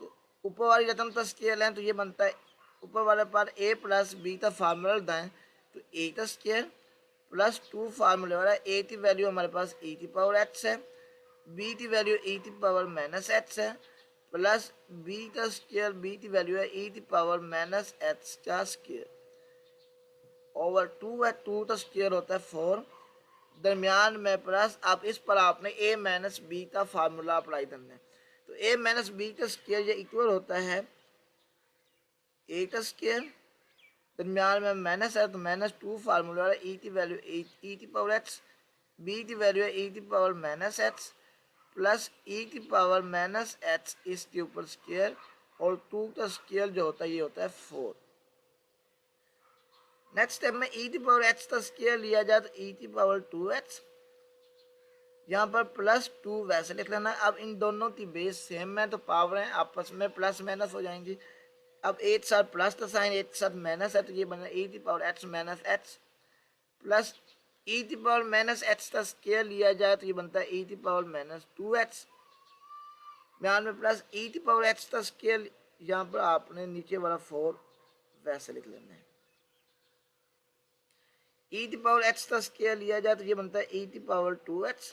S1: तो ऊपर वाली रकम का स्क्वायर है तो ये बनता है ऊपर वाले पर a प्लस बी का फार्मूला लगाएं तो a का स्क्वायर प्लस 2 फार्मूले वाला a की वैल्यू हमारे पास e की पावर h है, b की वैल्यू e की पावर माइनस h है, प्लस b का स्क्वायर b की वैल्यू है e की पावर माइनस h का स्क्वायर ओवर 2 है। 2 का स्क्वायर होता है 4, दरमियान में प्लस। अब इस पर आपने a माइनस बी का फार्मूला अप्लाई करना है। तो a माइनस बी का स्क्वायर ये इक्वल होता है a का स्क्वायर, दरमियान में माइनस है तो माइनस 2 फार्मूला वाला e की वैल्यू e की पावर x, b की वैल्यू है e की power minus h plus e की पावर माइनस h इसके ऊपर स्क्वायर और 2 का स्क्वायर जो होता है ये होता है 4। नेक्स्ट स्टेप में e की पावर h का स्क्वायर लिया जाए तो e की पावर 2h, यहाँ पर प्लस 2 वैसे लिख लेना है। अब इन दोनों की बेस सेम है तो पावर है आपस में प्लस माइनस हो जाएंगी। अब एक साथ प्लस का साइन एक साथ माइनस है तो ये बना e की power h minus h plus e की पावर माइनस h का स्क्वायर लिया जाए तो ये बनता है e की पावर माइनस 2h, ध्यान में प्लस e की पावर h का स्क्वायर, यहाँ पर आपने नीचे वाला 4 वैसे लिख लेना है। e की पावर h का स्क्वायर लिया जाए तो ये बनता है e की पावर 2h,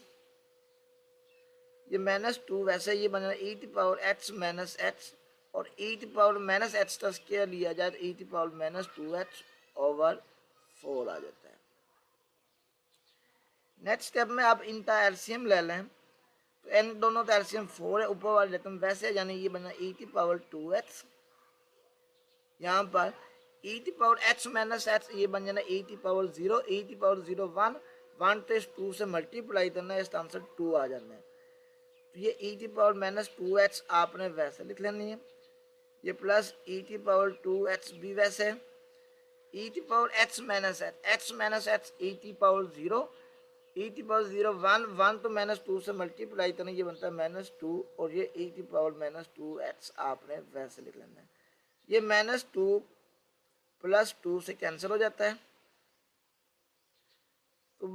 S1: ये माइनस 2 वैसे ये बना e की पावर h माइनस h और e की पावर माइनस h का स्क्वायर लिया जाए तो e की पावर माइनस 2h ओवर 4 आ जाता है। नेक्स्ट स्टेप में आप इनका एलसीएम ले लें तो इन दोनों का एलसीएम 4 है, ऊपर वाले रकम वैसे यानी ये बना e की पावर 2h, यहाँ पर e की पावर h माइनस h ये बन जाना e की पावर 0, e की पावर 0 1 1 तो इस 2 से मल्टीप्लाई करना है, इसका आंसर 2 आ जाना है। तो ये e की पावर माइनस 2h आपने वैसे लिख लेनी है, ये प्लस e की पावर 2h भी वैसे, e की power h minus h e की पावर 0, e की पावर 0 1 1 तो माइनस 2 से मल्टीप्लाई करना ये बनता है माइनस 2 और ये e की पावर माइनस 2h आपने वैसे लिख लेना है। ये माइनस 2 प्लस 2 से कैंसिल हो जाता है तो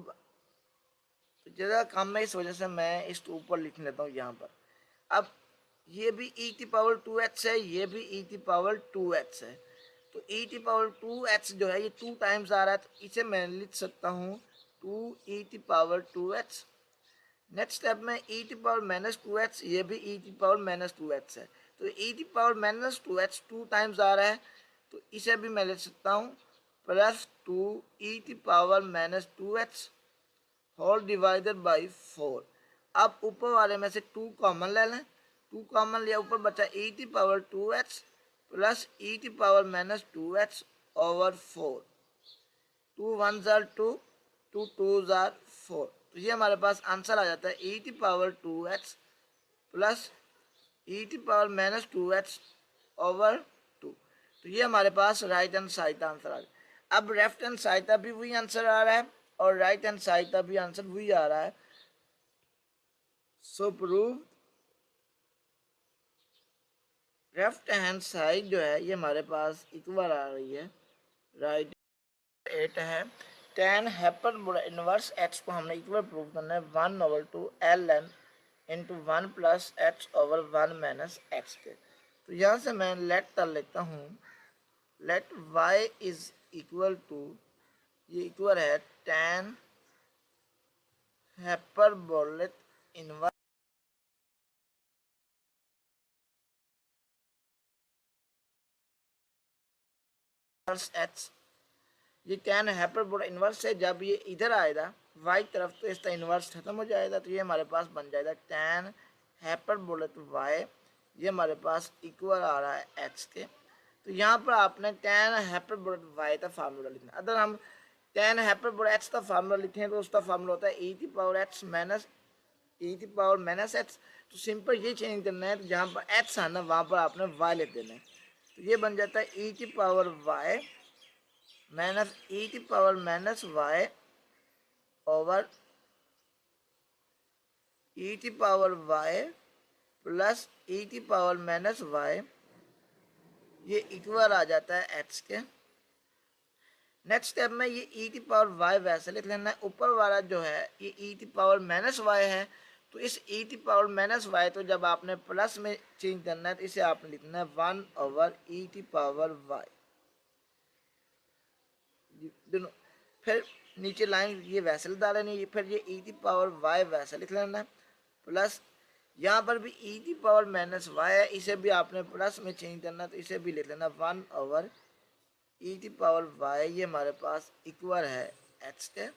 S1: ज़्यादा कम है, इस वजह से मैं इस ऊपर लिख लेता हूँ यहाँ पर। अब ये भी ई टी पावर 2h है, ये भी ई टी पावर 2h है, तो ई टी पावर 2h जो है ये 2 टाइम्स आ रहा है, तो इसे मैं लिख सकता हूँ 2 e t power 2h। Next step में ई टी पावर माइनस 2h, ये भी ई टी पावर माइनस 2h है, तो e t power minus 2h 2 times आ रहा है, तो इसे भी मैं लिख सकता हूँ plus 2 e t power minus 2h whole divided by 4। अब ऊपर वाले में से 2 कॉमन ले लें, 2 कॉमन लिया, ऊपर बचा ई टी पावर 2h प्लस ई t power minus 2h over 4। 2 1 jar 2, 2 2 jar 4, तो ये हमारे पास आंसर आ जाता है e t power 2h plus ई t power minus 2h over 2। तो ये हमारे पास राइट हैंड साइड का आंसर आ गया। अब लेफ्ट हैंड साइड का भी वही आंसर आ रहा है और राइट हैंड साइड का भी आंसर वही आ रहा है। So prove left hand side जो है ये हमारे पास इक्वल आ रही है, राइट 8 है। टेन हाइपरबोला इनवर्स एच को हमने इक्वल प्रूव करना है 1 over 2 l n into 1 plus h over 1 minus h के। तो यहाँ से मैं लेट कर लेता हूँ, let y is equal to, ये इक्वल है टेन हाइपरबोलिक इनवर्स एच। ये टेन हाइपरबोला इनवर्स है, जब ये इधर आएगा y तरफ तो इसका इनवर्स खत्म हो जाएगा, तो ये हमारे पास बन जाएगा टेन हाइपरबोलिक y, ये हमारे पास इक्वल आ रहा है x के। तो यहाँ पर आपने टेन हाइपरबोलिक y का फार्मूला लिखना। अगर हम टेन हाइपरबोलिक x का फार्मूला लिखें तो उसका फार्मूला होता है e t power x minus ई टी पावर माइनस एच। तो सिंपल ये चेंज करना है, तो जहाँ पर एच आना वहाँ पर आपने y लिख देना है, तो ये बन जाता है e t power y minus ई t power minus y over ई टी पावर y प्लस ई टी पावर माइनस y, ये इक्वल आ जाता है h के। नेक्स्ट स्टेप में ये ई टी पावर y वैसे लिख लेना है, ऊपर वाला जो है ये ई टी पावर माइनस y है, तो इस ई टी पावर माइनस y तो जब आपने प्लस में चेंज करना है तो इसे आपने लिखना है 1 ओवर ई टी पावर y। दोनों फिर नीचे लाइन ये वैसे डालनी है, फिर ये ई टी पावर y वैसे लिख लेना है, प्लस यहाँ पर भी ई टी पावर माइनस y है, इसे भी आपने प्लस में चेंज करना है, तो इसे भी लिख लेना 1 ओवर ई टी पावर y, ये हमारे पास इक्वल है h के।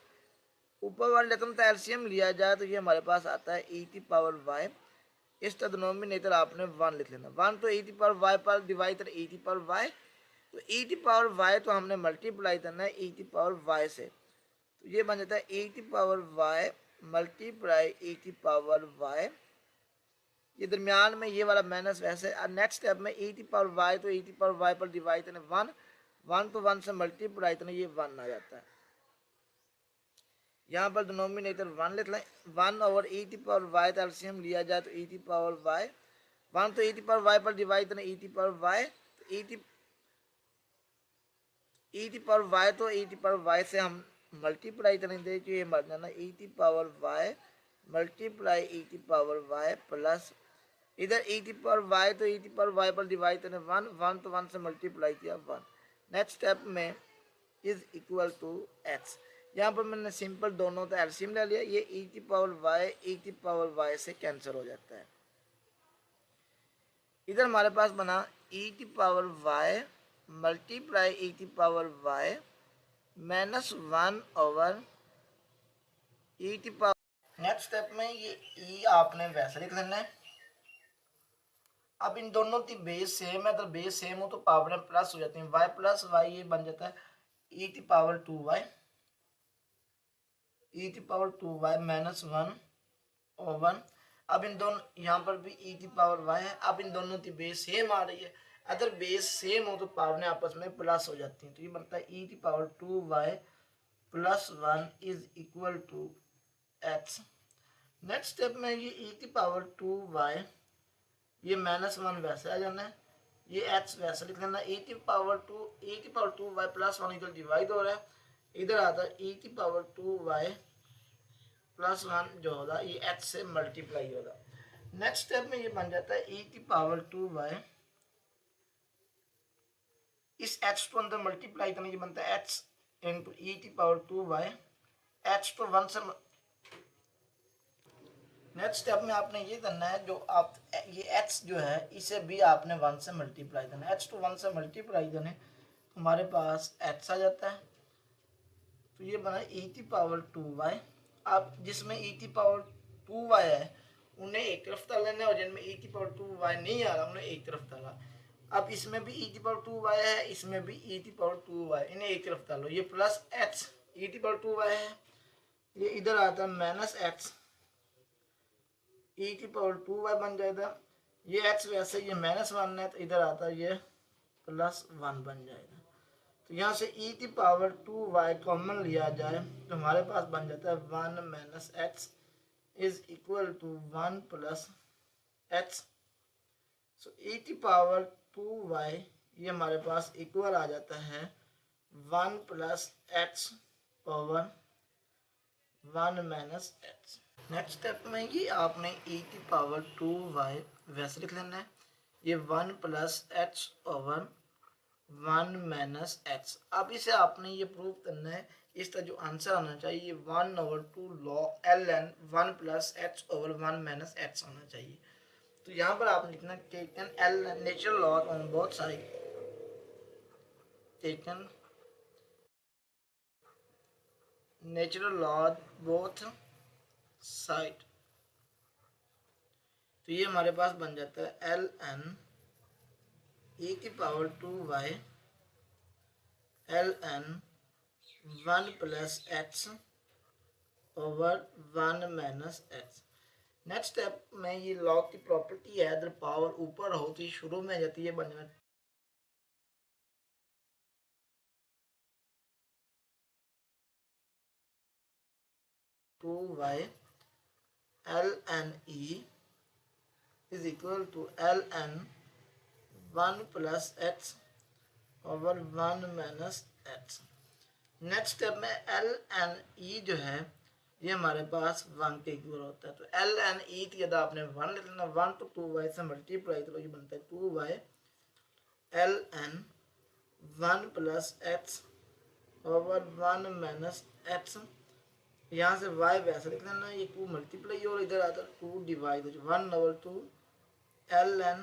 S1: ऊपर वाले रकम का एलसीएम लिया जाए तो ये हमारे पास आता है ई टी पावर y, इसका डिनोमिनेटर आपने 1 लिख लेना। 1 तो ई टी पावर y पर डिवाइड ई टी पावर y, तो ई टी पावर y तो हमने मल्टीप्लाई करना है ई टी पावर y से, तो ये बन जाता है e t power y multiply e t power y, ये दरमियान में ये वाला माइनस वैसे। और नेक्स्ट स्टेप में ई टी पावर y तो ई टी पावर y पर डिवाइड करना 1, 1 तो 1 से मल्टीप्लाई करना, ये 1 आ जाता है। यहाँ पर डिनोमिनेटर 1 लिख लें, 1 ओवर ई टी पावर y का एलसीएम लिया जाए तो ई टी पावर y, 1 तो ई टी पावर y पर डिवाइड करना ई टी पावर y, तो ई टी पावर y तो ई टी पावर y से हम मल्टीप्लाई करेंगे, तो ये बन जाना ई t power y multiply e t power y plus इधर ई टी पावर y तो ई टी पावर y पर डिवाइड करना 1, 1 तो 1 से मल्टीप्लाई किया 1। नेक्स्ट स्टेप में इज इक्वल टू x, यहाँ पर मैंने सिंपल दोनों का एलसीएम ले लिया, ये ई टी पावर y ई टी पावर y से कैंसिल हो जाता है। इधर हमारे पास बना ई t power y multiply e t power y minus 1 over ई टी पावर। नेक्स्ट स्टेप में ये ई आपने वैसे लिख लेना है। अब इन दोनों की बेस सेम है, तो बेस सेम हो तो पावर प्लस हो जाती है, y प्लस y ये बन जाता है ई टी पावर 2y, ई t power 2y minus 1 over. अब इन दोनों यहाँ पर भी ई टी पावर y है, अब इन दोनों की बेस सेम आ रही है, अगर बेस सेम हो तो पावर आपस में प्लस हो जाती है, तो ये बनता है e t power 2y plus 1 is equal to x। Next step में ये ई टी पावर 2y ये माइनस 1 वैसे आ जाना है, ये x वैसे लिख लेना, ई टी पावर 2y प्लस 1 इधर डिवाइड हो रहा है, इधर आता है e t power 2y plus 1 जो होगा ये h से मल्टीप्लाई होगा। नेक्स्ट स्टेप में ये बन जाता है e की पावर 2y, इस h को अंदर मल्टीप्लाई करने ये बनता है h इंटू ई की पावर 2y, h तो 1 से। नेक्स्ट स्टेप में आपने ये करना है, जो आप ये h जो है इसे भी आपने 1 से मल्टीप्लाई करना है। h तो 1 से मल्टीप्लाई करने हमारे पास h आ जाता है, तो ये बना e की पावर 2y। आप जिसमें e की पावर 2y है उन्हें एक तरफ डाल लेना, और जिनमें e की पावर 2y नहीं आ रहा उन्हें एक तरफ डाला। अब इसमें भी e की पावर 2y है, इसमें भी e की पावर 2y, इन्हें एक तरफ डालो। ये प्लस h e की पावर 2y है, ये इधर आता है माइनस h e की पावर 2y बन जाएगा। ये h वैसे ये माइनस 1 है, तो इधर आता है ये प्लस 1 बन जाएगा। तो यहाँ से e की पावर 2y कॉमन लिया जाए तो हमारे पास बन जाता है 1 minus h is equal to 1 plus h। So e की पावर 2y ये हमारे पास इक्वल आ जाता है 1 plus h over 1 minus h। Next step में ये आपने e की पावर 2y वैसे लिख लेना है, ये 1 plus h over 1 minus h। अब इसे आपने ये प्रूव करना है, इसका जो आंसर आना चाहिए 1 over 2 log ln 1 plus h over 1 minus h होना चाहिए। तो यहाँ पर आप लिखना taken l natural log on both side, taken natural log both side. तो ये हमारे पास बन जाता है ln e की power 2y ln 1 plus h over 1 minus h। Next step में ये लॉग की प्रॉपर्टी है, अगर पावर ऊपर हो तो ये शुरू में आ जाती है, बन जाता है 2y ln e is equal to ln 1 plus h over 1 minus h। Next step में ln e जो है ये हमारे पास 1 के इक्वल होता है, तो ln e की जगह आपने 1 लिख लेना, 1 तो 2y से मल्टीप्लाई करो, ये बनता है 2y ln 1 plus h over 1 minus h। यहाँ से y वैसे लिख लेना, ये 2 मल्टीप्लाई और इधर आता है 2 डिवाइड हो, 1 over 2 ln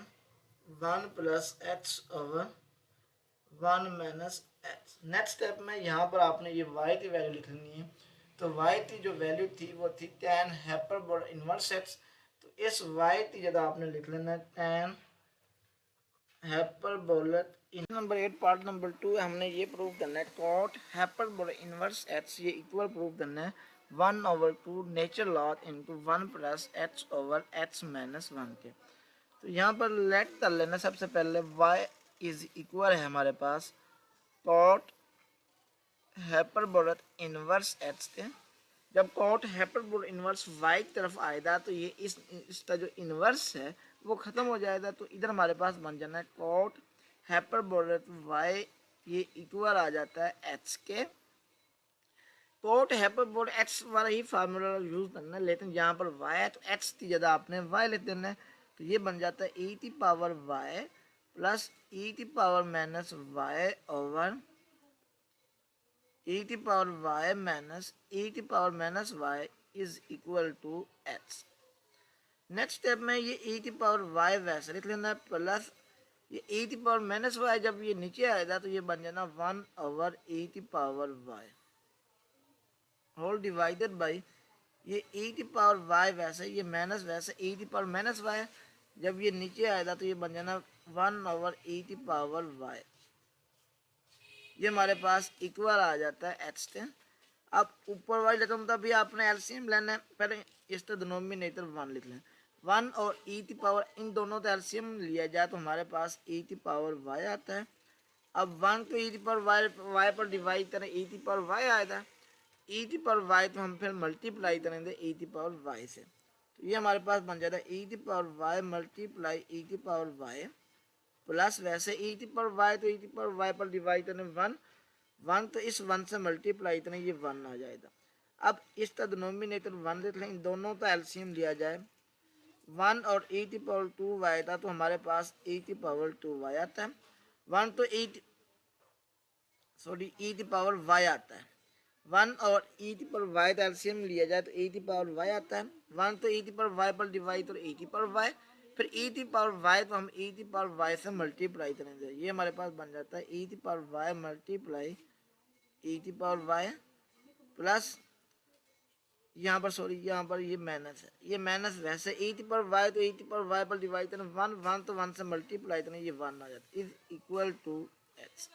S1: 1 plus h over 1 minus h। Next step में यहाँ पर आपने ये y की वैल्यू लिख लेनी है, तो y की जो वैल्यू थी वो थी tan हाइपरबोला इनवर्स x। तो इस y की जगह आपने लिख लेना है tan hyperbola. Number 8 part number 2 हमने ये प्रूव करना है cot हाइपरबोला इनवर्स x ये इक्वल प्रूव करना है 1 over 2 natural log into 1 plus h over h minus 1 के। तो यहाँ पर लेट कर लेना, सबसे पहले y इज इक्वल है हमारे पास cot हाइपरबोला इनवर्स h के। जब cot हाइपरबोला इनवर्स y की तरफ आएगा तो ये इसका जो इनवर्स है वो ख़त्म हो जाएगा, तो इधर हमारे पास बन जाना है cot हाइपरबोला y ये इक्वल आ जाता है h के। cot हाइपरबोला x वाला ही फार्मूला यूज़ करना है, लेकिन यहाँ पर y तो x की जगह आपने y लिख देना है, तो ये बन जाता है e की पावर y प्लस e की power minus y over e की पावर y माइनस e की power minus y is equal to h। Next step में ये e की पावर y वैसे लिख लेना है, प्लस ये e की पावर माइनस y जब ये नीचे आएगा तो ये बन जाना 1 ओवर e की power y whole divided by ये e की पावर y वैसे ये माइनस वैसे e की पावर माइनस y जब ये नीचे आएगा तो ये बन जाना 1 ओवर e की पावर y। ये हमारे पास इक्वल आ जाता है h से। अब ऊपर वाली रकम का भी आपने एलसीएम लेना है, पहले इसका डिनोमिनेटर 1 लिख लें। 1 और e की पावर इन दोनों का एलसीएम लिया जाए तो हमारे पास e की पावर y आता है। अब 1 को e की पावर y पर डिवाइड करें, e की पावर y आएगा, e की पावर y तो हम फिर मल्टीप्लाई करेंगे e की पावर y से, तो ये हमारे पास बन जाता है e की पावर y मल्टीप्लाई e की पावर y प्लस वैसे e की पावर y तो e की पावर y पर डिवाइड करें 1 तो इस 1 से मल्टीप्लाई करें ये 1 आ जाएगा। अब इसका डिनोमिनेटर 1 लिख लें, इन दोनों का एलसीएम लिया जाए। 1 और e की पावर 2y था तो हमारे पास e की पावर 2y आता है। 1 तो e की पावर y आता है। 1 और e की पावर y का एलसीएम लिया जाए तो e की पावर y आता है। 1 तो e की पावर y पर डिवाइड तो e की पावर y, फिर e की पावर y तो हम e की पावर y से मल्टीप्लाई करेंगे। ये हमारे पास बन जाता है e की पावर y मल्टीप्लाई e की पावर y प्लस यहाँ पर यहाँ पर ये माइनस है, ये माइनस वैसे e की पावर y तो e की पावर y पर डिवाइड करें 1 1 तो 1 से मल्टीप्लाई करें, ये 1 आ जाता है इज इक्वल टू h।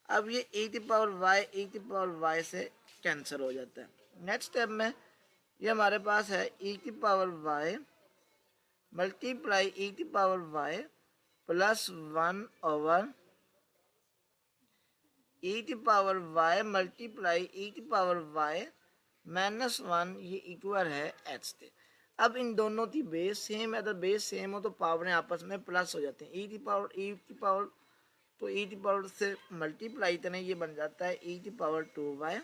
S1: अब ये e की पावर y से कैंसिल हो जाता है। नेक्स्ट स्टेप में ये हमारे पास है e की पावर y मल्टीप्लाई e की power y plus 1 over e की पावर y मल्टीप्लाई e की पावर y -1, ये इक्वल है h के। अब इन दोनों की बेस सेम है, अगर बेस सेम हो तो पावर आपस में प्लस हो जाते हैं। e की पावर तो e की पावर से मल्टीप्लाई करें, ये बन जाता है e की पावर 2y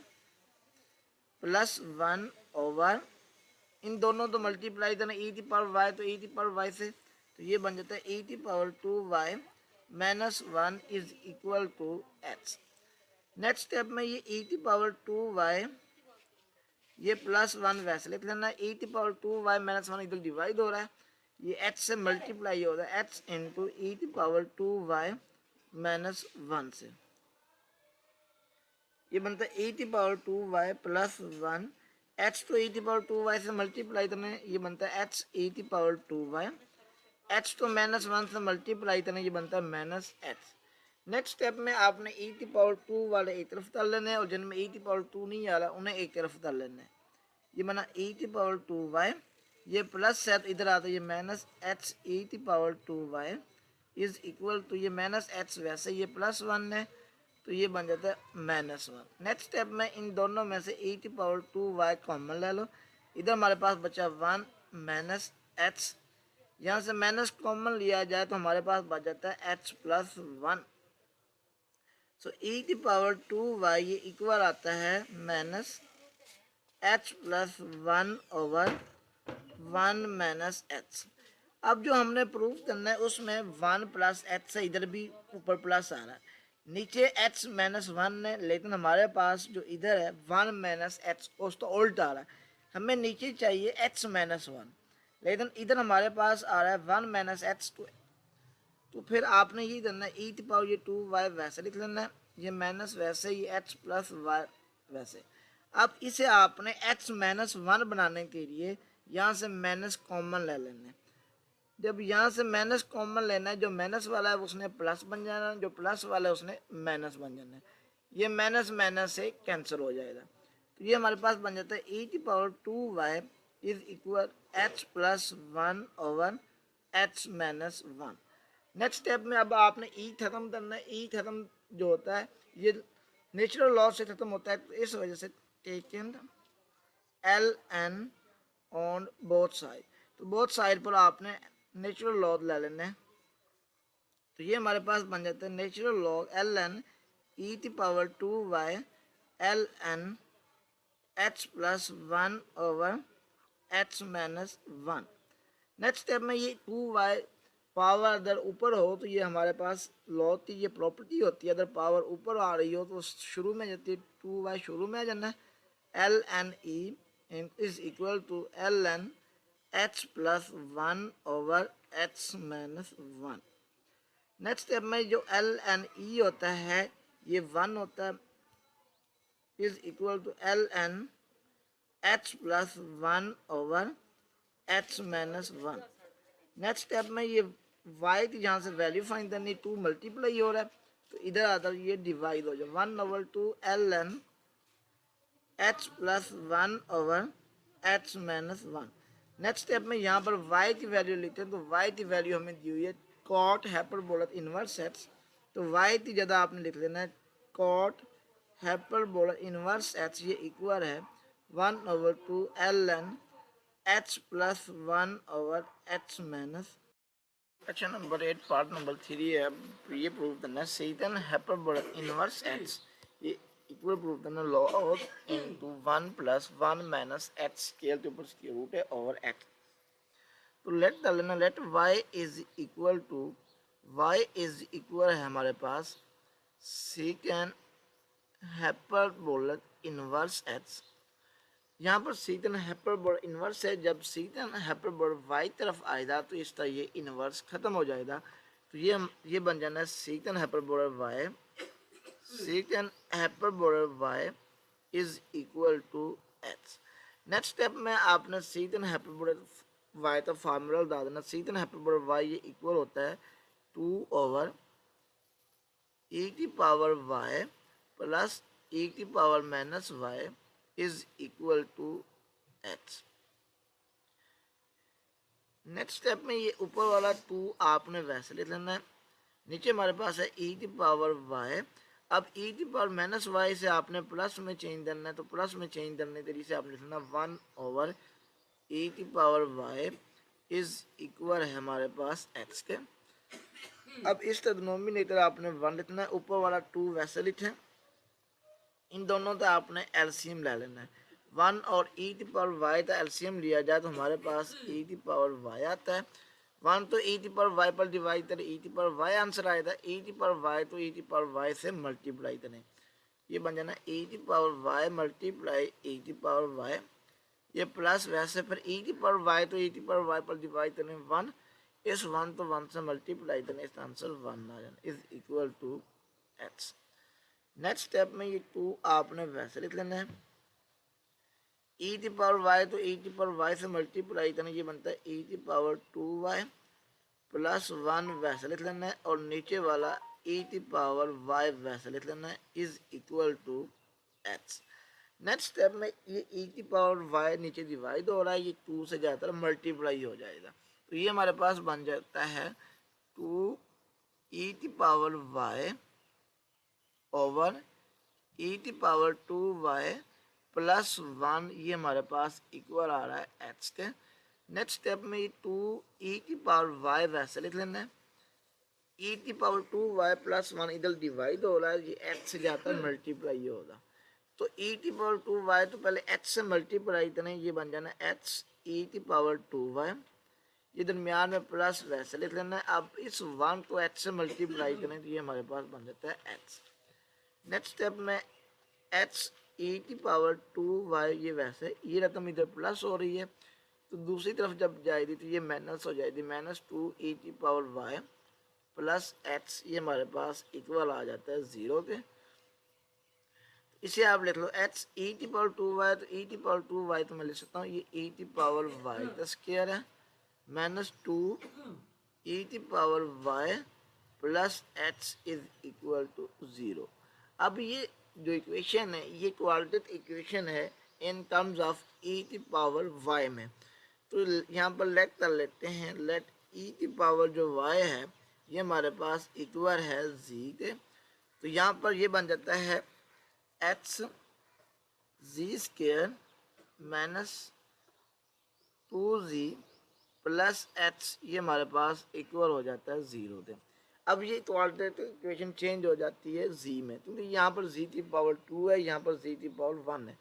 S1: प्लस 1 ओवर, इन दोनों तो मल्टीप्लाई करें e की पावर y तो e की पावर y से, तो ये बन जाता है e की power 2y -1 is equal to h। Next step में ये e की पावर 2y ये प्लस 1 वैसे लिख लेना है, e की पावर 2y -1 इधर डिवाइड हो रहा है, ये h से मल्टीप्लाई हो रहा है h इंटू e की पावर 2y -1 से, ये बनता है e की पावर 2y प्लस 1, h तो e की पावर 2y से मल्टीप्लाई करने, ये बनता है h e की पावर 2y, h तो -1 से मल्टीप्लाई करने, ये बनता है -h। नेक्स्ट स्टेप में आपने e की पावर 2 वाले एक तरफ डाल लेने हैं और जिनमें e की पावर 2 नहीं आ रहा उन्हें एक तरफ डाल लेना है। ये बना e की पावर 2y, ये प्लस है तो इधर आता है ये -h e की power 2y is equal to, ये -h वैसे ये +1 है तो ये बन जाता है -1। नेक्स्ट स्टेप में इन दोनों में से e की पावर 2y कॉमन ले लो, इधर हमारे पास बचा 1 -h, यहाँ से माइनस कॉमन लिया जाए तो हमारे पास बच जाता है h प्लस 1। सो e की पावर 2y ये इक्वल आता है -h प्लस 1 ओवर 1 -h। अब जो हमने प्रूव करना है उसमें 1 प्लस h से इधर भी ऊपर प्लस आ रहा है, नीचे h -1 है लेकिन हमारे पास जो इधर है 1 -h उस तो उल्ट आ रहा है, हमें नीचे चाहिए h -1 लेकिन इधर हमारे पास आ रहा है 1 -h। तो फिर आपने ये करना है e की पावर ये 2y वैसे लिख लेना है, ये माइनस वैसे ये h प्लस y वैसे। अब इसे आपने h -1 बनाने के लिए यहाँ से माइनस कॉमन ले लेना है। जब यहाँ से माइनस कॉमन लेना है, जो माइनस वाला है उसने प्लस बन जाना है, जो प्लस वाला है उसने माइनस बन जाना है, ये माइनस माइनस से कैंसिल हो जाएगा। तो ये हमारे पास बन जाता है e की power 2y is equal h plus 1 over h -1। Next step में अब आपने ई खत्म करना है, ई खत्म जो होता है ये नेचुरल लॉ से खत्म होता है, तो इस वजह से taken l n on both side, तो बोथ साइड पर आपने नेचुरल लॉ ले लेना है। तो ये हमारे पास बन जाता है natural log l n e की power 2y l n h plus 1 over h -1। Next step में ये 2y पावर अगर ऊपर हो तो ये हमारे पास लॉ की ये प्रॉपर्टी होती है, अगर पावर ऊपर आ रही हो तो शुरू में जाती है 2y शुरू में आ जाना है, l n e is equal to l n h plus 1 over h -1। Next step में जो एल एन ई होता है ये 1 होता है, is equal to l n h plus 1 over h -1। Next step में ये y की जहाँ से वैल्यू फाइंड करनी 2 मल्टीप्लाई हो रहा है तो इधर आता है ये डिवाइड हो जाए 1 over 2 l n h plus 1 over h -1। Next step में यहाँ पर y की वैल्यू लिखते हैं, तो y की वैल्यू हमें दी हुई है कॉट हाइपरबोला इनवर्स h, तो y की जगह आपने लिख लेना है कॉट हाइपरबोला इनवर्स h, ये इक्वल है 1 over 2 l n h plus 1 over h minus. Question number 8 part number 3 है, ये प्रूव करना है सेकंड हाइपरबोला इनवर्स h ये पूरा प्रूफ करना log into 1 plus 1 minus H square के ऊपर स्क्वायर रूट है ओवर एक्स। तो लेट डाल लेना, लेट y इज इक्वल है हमारे पास सीकेंड हाइपरबोला इनवर्स एच। यहाँ पर सीकेंड हाइपरबोला इनवर्स है, जब सीकेंड हाइपरबोला y तरफ आएगा तो इसका ये इनवर्स खत्म हो जाएगा। तो ये बन जाना है secant hyperbola y, secant hyperbola y is equal to h। Next step में आपने सीकेंड हाइपरबोला y का फार्मूला डाल देना। सीकेंड हाइपरबोला y ये इक्वल होता है 2 ओवर e की पावर y प्लस e की power minus y is equal to h। Next step में ये ऊपर वाला 2 आपने वैसे लिख लेना है। नीचे हमारे पास है e की पावर y। अब e की पावर माइनस y से आपने प्लस में चेंज करना है, तो प्लस में चेंज करने के तरीके से आपने लिखना 1 ओवर e की पावर y इज इक्वल है हमारे पास x के। अब इस डिनोमिनेटर आपने 1 लिखना है, ऊपर वाला 2 वैसे लिखें। इन दोनों का आपने एलसीएम ले लेना है। 1 और e की पावर y का एलसीएम लिया जाए तो हमारे पास e की पावर y आता है। 1 तो e की पावर y पर डिवाइड करें, e की पावर y आंसर आएगा। e की पावर y तो e की पावर y से मल्टीप्लाई करें, ये बन जाना e की पावर y मल्टीप्लाई e की पावर y, ये प्लस वैसे फिर e की पावर y तो e की पावर y पर डिवाइड करें 1, इस 1 तो 1 से मल्टीप्लाई करें, इसका आंसर 1 आ जाना is equal to h। Next step में ये 2 आपने वैसे लिख लेना है। e की पावर y तो e की पावर y से मल्टीप्लाई करें, ये बनता है e की पावर 2y प्लस 1 वैसे लिख लेना है, और नीचे वाला e की पावर y वैसे लिख लेना है is equal to h। Next step में ये e की पावर y नीचे डिवाइड हो रहा है, ये 2 से ज़्यादा मल्टीप्लाई हो जाएगा। तो ये हमारे पास बन जाता है 2 e की पावर y ओवर e की पावर 2y प्लस 1, ये हमारे पास इक्वल आ रहा है h के। नेक्स्ट स्टेप में ये 2 e की पावर y वैसे लिख लेना है। e की पावर 2y प्लस 1 इधर डिवाइड हो रहा है, ये h से जाकर मल्टीप्लाई होगा। तो e की पावर 2y तो पहले h से मल्टीप्लाई करें, ये बन जाना h e की पावर 2y, ये दरमियान में प्लस वैसे लिख लेना है। अब इस 1 को h से मल्टीप्लाई करें तो ये हमारे पास बन जाता है h। नेक्स्ट स्टेप में h e की पावर 2y, ये वैसे ये रकम इधर प्लस हो रही है तो दूसरी तरफ जब जाएगी तो ये माइनस हो जाएगी, माइनस 2 e की पावर y प्लस h, ये हमारे पास इक्वल आ जाता है 0 के। इसे आप लिख लो h e की पावर 2y, तो e की पावर 2y तो मैं लिख सकता हूँ ये e की पावर y का स्क्वायर है माइनस 2 e की power y plus h is equal to 0। अब ये जो इक्वेशन है ये क्वाड्रेटिक इक्वेशन है इन टर्म्स ऑफ e की पावर y में। तो यहाँ पर लेट कर लेते हैं, लेट e की पावर जो y है ये हमारे पास इक्वल है z के। तो यहाँ पर ये बन जाता है h z square minus 2z plus h, ये हमारे पास इक्वल हो जाता है 0 के। अब ये क्वाड्रेटिक इक्वेशन चेंज हो जाती है z में, क्योंकि यहाँ पर z की पावर 2 है, यहाँ पर z की पावर 1 है।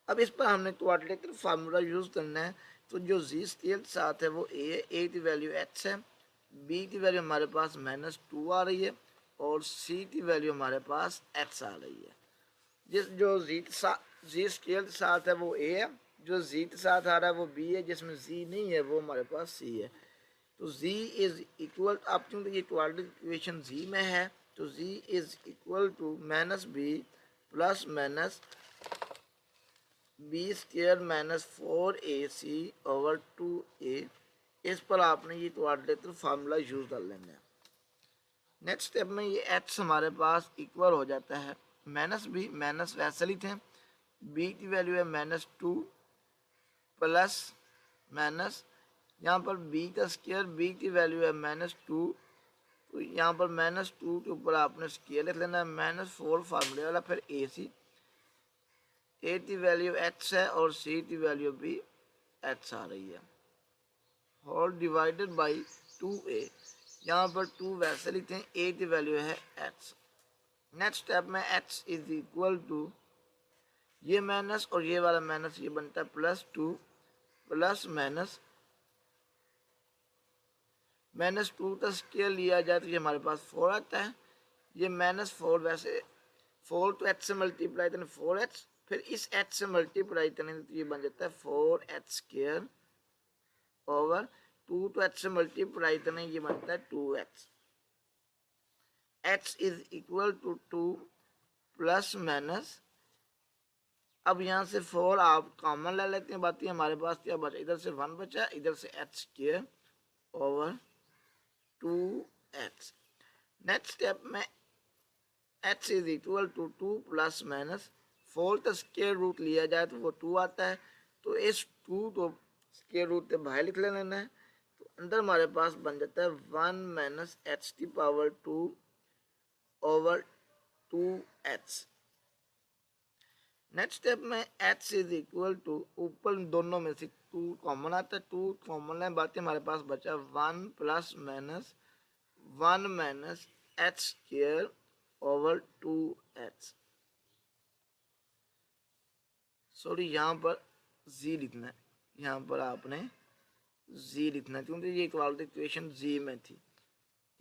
S1: अब इस पर हमने क्वाड्रेटिक फार्मूला यूज़ करना है। तो जो z स्केल साथ है वो a है, a की वैल्यू h है, b की वैल्यू हमारे पास माइनस 2 आ रही है और c की वैल्यू हमारे पास x आ रही है। जिस जो z स्केल के साथ है वो a है, जो z के साथ आ रहा है वो b है, जिसमें z नहीं है वो हमारे पास c है। तो z इज इक्वल, आप क्योंकि ये क्वाड्रेटिक इक्वेशन z में है तो z is equal to minus b plus minus b square minus 4ac over 2a। इस पर आपने ये क्वाड्रेटिक फार्मूला यूज कर लेना है। नेक्स्ट स्टेप में ये h हमारे पास इक्वल हो जाता है माइनस b, माइनस वैसे ही थे, b की वैल्यू है माइनस 2 प्लस माइनस यहाँ पर b का स्क्वायर, b की वैल्यू है माइनस 2, तो यहाँ पर माइनस 2 के ऊपर आपने स्क्वायर लिख लेना है, माइनस 4 फार्मूले वाला, फिर ac, a की वैल्यू x है और c की वैल्यू भी x आ रही है, होल डिवाइडेड बाई 2a। यहाँ पर 2 वैसे लिखते हैं, a की वैल्यू है x नेक्स्ट स्टेप में h इज इक्वल टू ये माइनस और ये वाला माइनस, ये बनता है +2 प्लस -2 का स्केयर लिया जाए तो ये हमारे पास 4 आता है। ये -4 वैसे 4 तो h से मल्टीप्लाई करने 4h, फिर इस h से मल्टीप्लाई करने तो ये बन जाता है 4h² ओवर 2 तो h से मल्टीप्लाई करने ये बनता है 2h। h is equal to 2 plus minus, अब यहाँ से 4 आप कॉमन ले लेते हैं, बाकी हमारे पास क्या बचा, इधर से 1 बचा, इधर से h² over 2h। Next step में h is equal to 2 plus minus 4 का स्क्वायर रूट लिया जाए तो वो 2 आता है, तो इस 2 को स्क्वायर रूट से बाहर लिख लेना है, तो अंदर हमारे पास बन जाता है 1 minus h⁻² over 2h। Next step में h इज इक्वल टू, ऊपर दोनों में से 2 कॉमन आता है, 2 कॉमन है, बाकी हमारे पास बचा 1 plus minus 1 minus h² over 2h। Sorry यहाँ पर z लिखना है, यहाँ पर आपने z लिखना है क्योंकि ये इक्वालिटी इक्वेशन z में थी,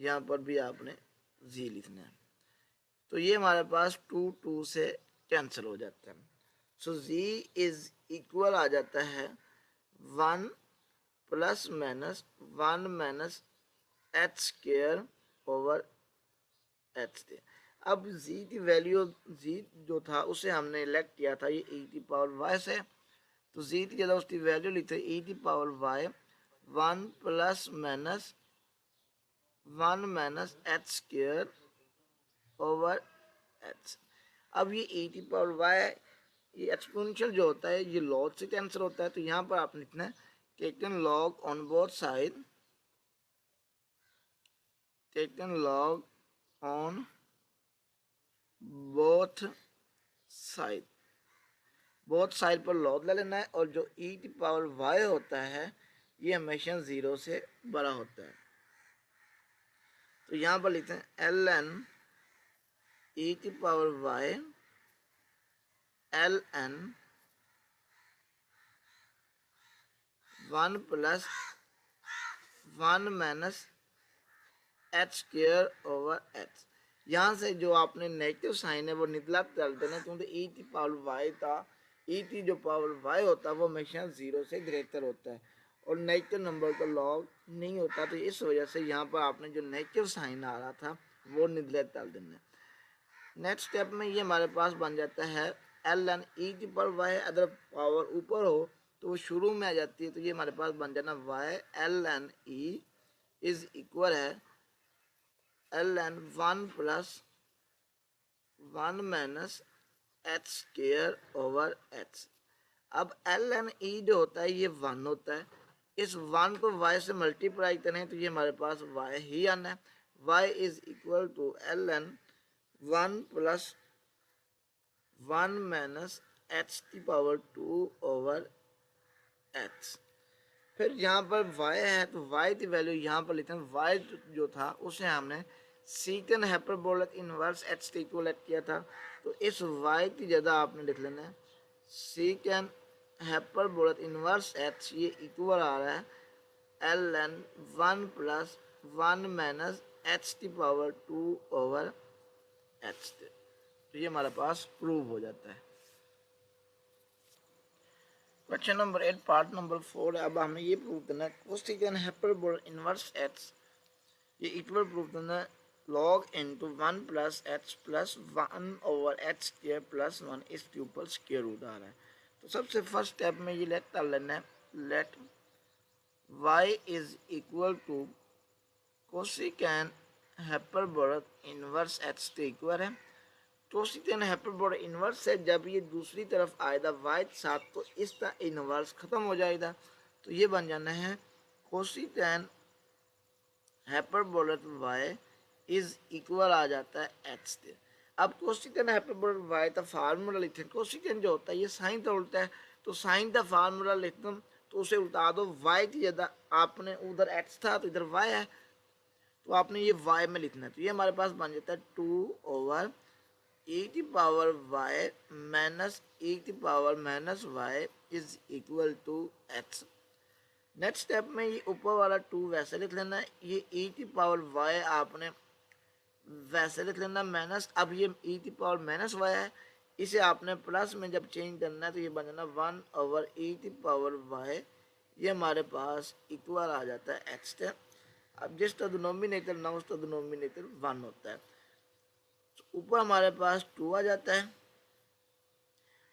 S1: यहाँ पर भी आपने z लिखना है। तो ये हमारे पास 2 से कैंसिल हो जाता है, सो z इज इक्वल आ जाता है 1 plus minus 1 minus h² over h थे। अब z की वैल्यू, z जो था उसे हमने इलेक्ट किया था ये e⁻y से, तो z की जगह उसकी वैल्यू लिखते e⁻y 1 plus minus 1 minus h² over h। अब ये e⁻y, ये एक्सपोनेंशियल जो होता है ये लॉग से कैंसिल होता है, तो यहाँ पर आप लिखना है taken log on both side, taken log on both side, both side पर लॉग ले लेना है, और जो e⁻y होता है ये हमेशा 0 से बड़ा होता है, तो यहाँ पर लिखते हैं ln e⁻y ln 1 plus 1 minus h² over h। यहाँ से जो आपने नेगेटिव साइन है वो निकला कर देना, क्योंकि e⁻y था, जो पावर y होता है वो हमेशा 0 से ग्रेटर होता है और नेगेटिव नंबर का लॉग नहीं होता, तो इस वजह से यहाँ पर आपने जो नेगेटिव साइन आ रहा था वो निगलेक्ट डाल देना। नेक्स्ट स्टेप में ये हमारे पास बन जाता है ln e⁻y, अगर पावर ऊपर हो तो वो शुरू में आ जाती है, तो ये हमारे पास बन जाना y ln e is equal है ln 1 plus 1 minus h² over h। अब ln e जो होता है ये 1 होता है, इस 1 को y से मल्टीप्लाई करें तो ये हमारे पास y ही आना है, y is equal to ln 1 plus 1 minus h⁻² over h। फिर यहाँ पर y है तो y की वैल्यू यहाँ पर लिखते हैं, y जो था उसे हमने सीकन हाइपरबोलिक इनवर्स h से इक्वलेट किया था, तो इस y की जगह आपने लिख लेना है सीकन हाइपरबोलिक इनवर्स h, ये इक्वल आ रहा है ln 1 plus 1 minus h⁻² over h। तो ये हमारे पास प्रूव हो जाता है। क्वेश्चन नंबर 8 पार्ट नंबर 4 है। अब हमें ये प्रूव करना है कोसेकन हाइपरबोलिक इनवर्स h, ये इक्वल प्रूव करना है log into 1 plus h plus 1 over h² plus 1, इसके ऊपर स्क्वायर रूट आ रहा है। तो सबसे फर्स्ट स्टेप में ये लेट कर लेना है, let y is equal to cosec hyperbolic inverse h के इक्वल है। कोसेकन हाइपरबोलिक इनवर्स है, जब ये दूसरी तरफ आएगा y के साथ तो इसका इनवर्स खत्म हो जाएगा, तो ये बन जाना है cosec hyperbolic y is equal आ जाता है h से। अब कोसेकन हाइपरबोलिक y का फार्मूला लिखते हैं, कोसेकन जो होता है ये साइन का उल्टा है, तो साइन का फार्मूला लिखते हैं तो उसे उल्टा दो, y की जगह आपने उधर x था तो इधर y है, तो आपने ये y में लिखना है, तो ये हमारे पास बन जाता है 2 ओवर e की पावर y माइनस e की power minus y is equal to x। Next step में ये ऊपर वाला 2 वैसे लिख लेना है, ये e की पावर y आपने वैसे लिख लेना माइनस, अब ये e की पावर माइनस y है, इसे आपने प्लस में जब चेंज करना है तो ये बन जाना 1/e की पावर y, ये हमारे पास इक्वल आ जाता है x स्टेप। अब जिस डिनोमिनेटर ना उस डिनोमिनेटर 1 होता है, तो ऊपर हमारे पास 2 आ जाता है।